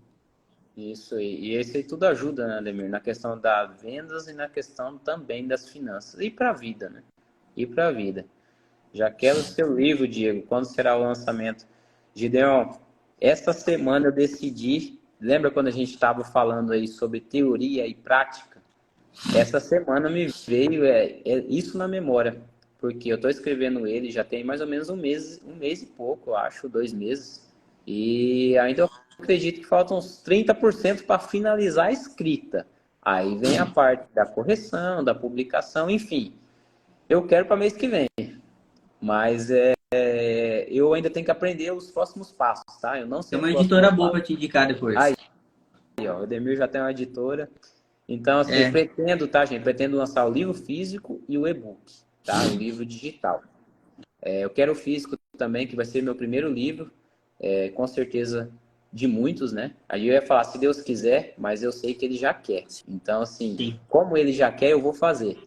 Isso, e esse aí tudo ajuda, né, Ademir? Na questão das vendas e na questão também das finanças. E para a vida, né? E para a vida. Já quero o seu livro, Diego. Quando será o lançamento? Gideon, essa semana eu decidi. Lembra quando a gente estava falando aí sobre teoria e prática? Essa semana me veio isso na memória. Porque eu estou escrevendo ele já tem mais ou menos um mês e pouco, eu acho, 2 meses. E ainda eu acredito que faltam uns 30% para finalizar a escrita. Aí vem a parte da correção, da publicação, enfim. Eu quero para mês que vem. Mas eu ainda tenho que aprender os próximos passos, tá? Eu não sei Tem o uma próximo editora boa passo. para te indicar depois. Aí, ó, o Edemir já tem uma editora. Então, assim, É, pretendo, tá, gente? Pretendo lançar o livro físico e o e-book, tá? O livro digital. Eu quero o físico também, que vai ser meu primeiro livro, com certeza de muitos, né? Aí eu ia falar, se Deus quiser, mas eu sei que ele já quer. Então, assim, sim. como ele já quer, eu vou fazer.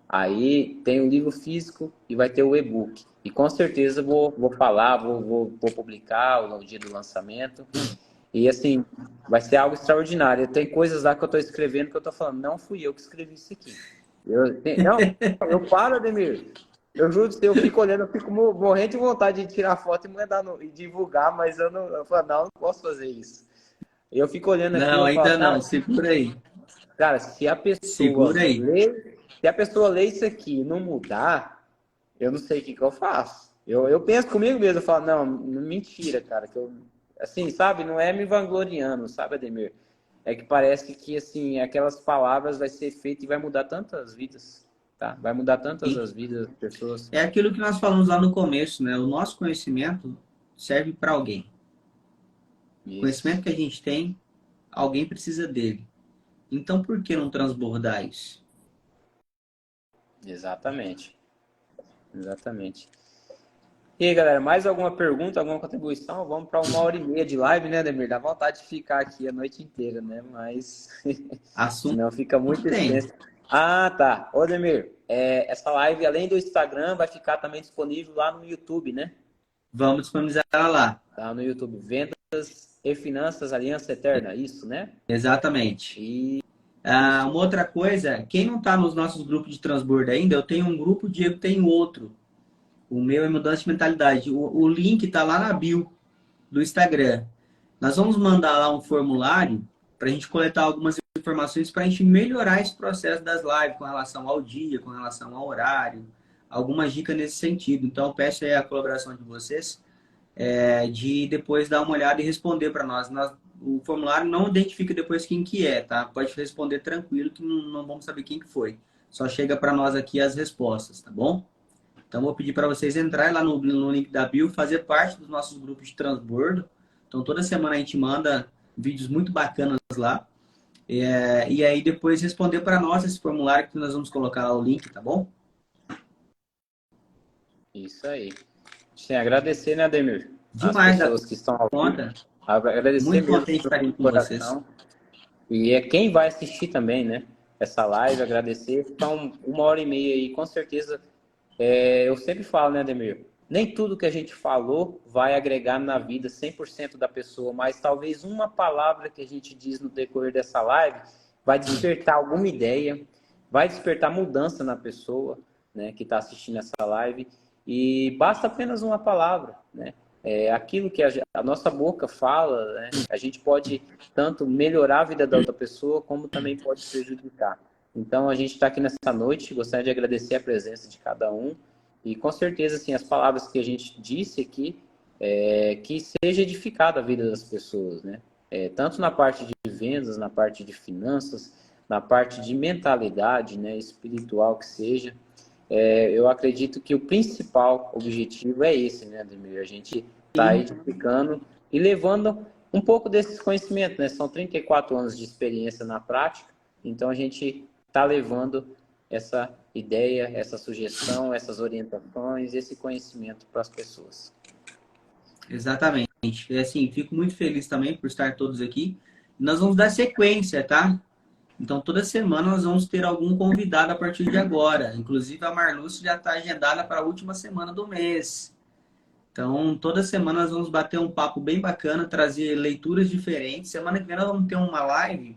Aí tem o livro físico e vai ter o e-book. E com certeza vou falar, vou publicar no dia do lançamento. E assim, vai ser algo extraordinário. Tem coisas lá que eu estou escrevendo que eu estou falando, não fui eu que escrevi isso aqui. Não, eu paro, Ademir. Eu juro que eu fico olhando, eu fico morrendo de vontade de tirar foto e mandar e divulgar, mas eu falo, não posso fazer isso. Eu fico olhando aquilo Não, e falo, ainda não. Segura aí. cara, se a pessoa Segura aí. ler isso aqui e não mudar, eu não sei o que eu faço. Eu penso comigo mesmo, eu falo, não, mentira, cara, que eu, assim, sabe, não é me vangloriando, sabe, Ademir? É que parece que, assim, aquelas palavras vai ser feito e vai mudar tantas vidas, tá? Vai mudar tantas Sim. as vidas das pessoas. É aquilo que nós falamos lá no começo, né? O nosso conhecimento serve para alguém. O Isso, conhecimento que a gente tem, alguém precisa dele. Então, por que não transbordar isso? exatamente, exatamente. E aí, galera, mais alguma pergunta, alguma contribuição? Vamos para 1 hora e meia de live, né, Ademir? Dá vontade de ficar aqui a noite inteira, né? Mas Assunto senão fica muito tem. extenso. Ah, tá. Ô, Ademir, essa live, além do Instagram, vai ficar também disponível lá no YouTube, né? Vamos disponibilizar ela lá. Tá no YouTube. Vendas e Finanças Aliança Eterna, isso, né? Exatamente. E Uma outra coisa, quem não está nos nossos grupos de transbordo ainda, eu tenho um grupo, o Diego tem outro. O meu é mudança de mentalidade. O link está lá na bio do Instagram. Nós vamos mandar lá um formulário para a gente coletar algumas informações para a gente melhorar esse processo das lives com relação ao dia, com relação ao horário, algumas dicas nesse sentido. Então, eu peço aí a colaboração de vocês, de depois dar uma olhada e responder para nós. O formulário não identifica depois quem que é, tá? Pode responder tranquilo que não vamos saber quem que foi. Só chega para nós aqui as respostas, tá bom? Então, vou pedir para vocês entrarem lá no link da bio, fazer parte dos nossos grupos de transbordo. Então, toda semana a gente manda vídeos muito bacanas lá. E aí, depois responder para nós esse formulário que nós vamos colocar lá o link, tá bom? isso aí. Sim, agradecer, né, Ademir? As Demais da pessoas que estão ao vivo. conta. Agradecer Muito mesmo contente de estar aqui do com vocês. coração. E quem vai assistir também, né? Essa live, agradecer. Então, 1 hora e meia aí, com certeza. Eu sempre falo, né, Ademir? Nem tudo que a gente falou vai agregar na vida 100% da pessoa, mas talvez uma palavra que a gente diz no decorrer dessa live vai despertar alguma ideia, vai despertar mudança na pessoa, né, que está assistindo essa live. E basta apenas uma palavra, né? Aquilo que a nossa boca fala, né? A gente pode tanto melhorar a vida da outra pessoa, como também pode prejudicar. Então, a gente está aqui nessa noite, gostaria de agradecer a presença de cada um, e com certeza, assim, as palavras que a gente disse aqui, que seja edificada a vida das pessoas, né? Tanto na parte de vendas, na parte de finanças, na parte de mentalidade, né, espiritual que seja. Eu acredito que o principal objetivo é esse, né, Ademir? A gente está edificando e levando um pouco desses conhecimentos, né? São 34 anos de experiência na prática, então a gente está levando essa ideia, essa sugestão, essas orientações, esse conhecimento para as pessoas. Exatamente. E assim, fico muito feliz também por estar todos aqui. Nós vamos dar sequência, tá? Então, toda semana nós vamos ter algum convidado a partir de agora. Inclusive, a Marluce já está agendada para a última semana do mês. Então, toda semana nós vamos bater um papo bem bacana, trazer leituras diferentes. Semana que vem nós vamos ter uma live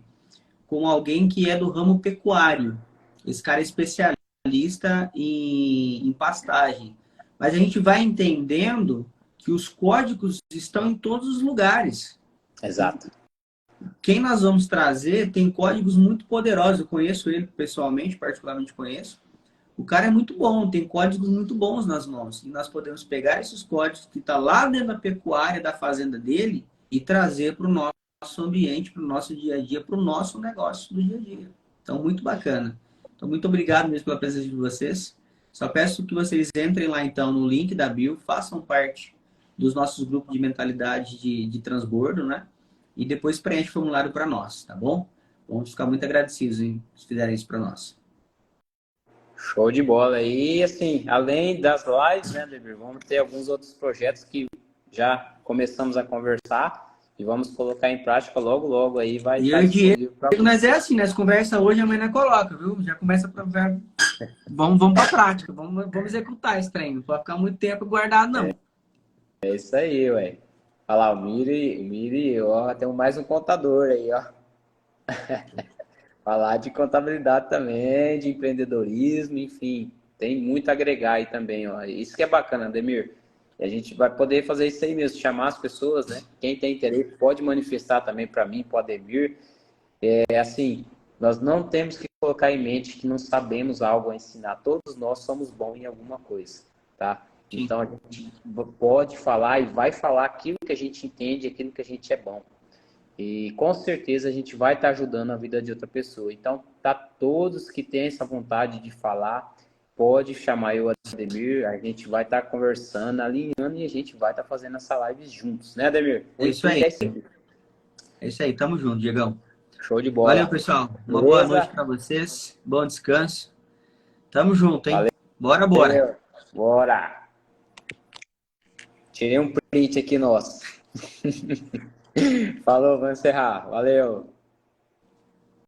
com alguém que é do ramo pecuário. Esse cara é especialista em pastagem. Mas a gente vai entendendo que os códigos estão em todos os lugares. Exato. Quem nós vamos trazer tem códigos muito poderosos. Eu conheço ele pessoalmente, particularmente conheço. O cara é muito bom, tem códigos muito bons nas mãos. E nós podemos pegar esses códigos que estão lá dentro da pecuária, da fazenda dele, e trazer para o nosso ambiente, para o nosso dia a dia, para o nosso negócio do dia a dia. Então, muito bacana. Então, muito obrigado mesmo pela presença de vocês. Só peço que vocês entrem lá, então, no link da bio, façam parte dos nossos grupos de mentalidade de transbordo, né? E depois preenche o formulário para nós, tá bom? Vamos ficar muito agradecidos, hein, se fizerem isso para nós. Show de bola. E assim, além das lives, né, Ademir, vamos ter alguns outros projetos que já começamos a conversar e vamos colocar em prática logo, logo aí. Vai E estar eu disponível para Diego, mas é assim, né? As conversas hoje, amanhã coloca, viu? Já começa para... Vamos para a prática, vamos executar esse treino. Não pode ficar muito tempo guardado, não. É isso aí, ué. Olha lá, o Miri, ó, temos mais um contador aí, ó. Falar de contabilidade também, de empreendedorismo, enfim, tem muito a agregar aí também, ó. Isso que é bacana, Ademir. E a gente vai poder fazer isso aí mesmo, chamar as pessoas, né? Quem tem interesse pode manifestar também para mim, para o Ademir. É assim, nós não temos que colocar em mente que não sabemos algo a ensinar. Todos nós somos bons em alguma coisa, tá? Então a gente pode falar e vai falar aquilo que a gente entende, aquilo que a gente é bom. E com certeza a gente vai estar ajudando a vida de outra pessoa. Então, tá, todos que têm essa vontade de falar, pode chamar eu, Ademir, a gente vai estar conversando, alinhando e a gente vai estar fazendo essa live juntos, né, Ademir? É isso aí. É isso aí, tamo junto, Diegão. Show de bola. Valeu, pessoal. Uma boa noite para vocês. Bom descanso. Tamo junto, hein? Valeu. Bora. Bora. Tirei um print aqui, nosso. Falou, vamos encerrar. Valeu.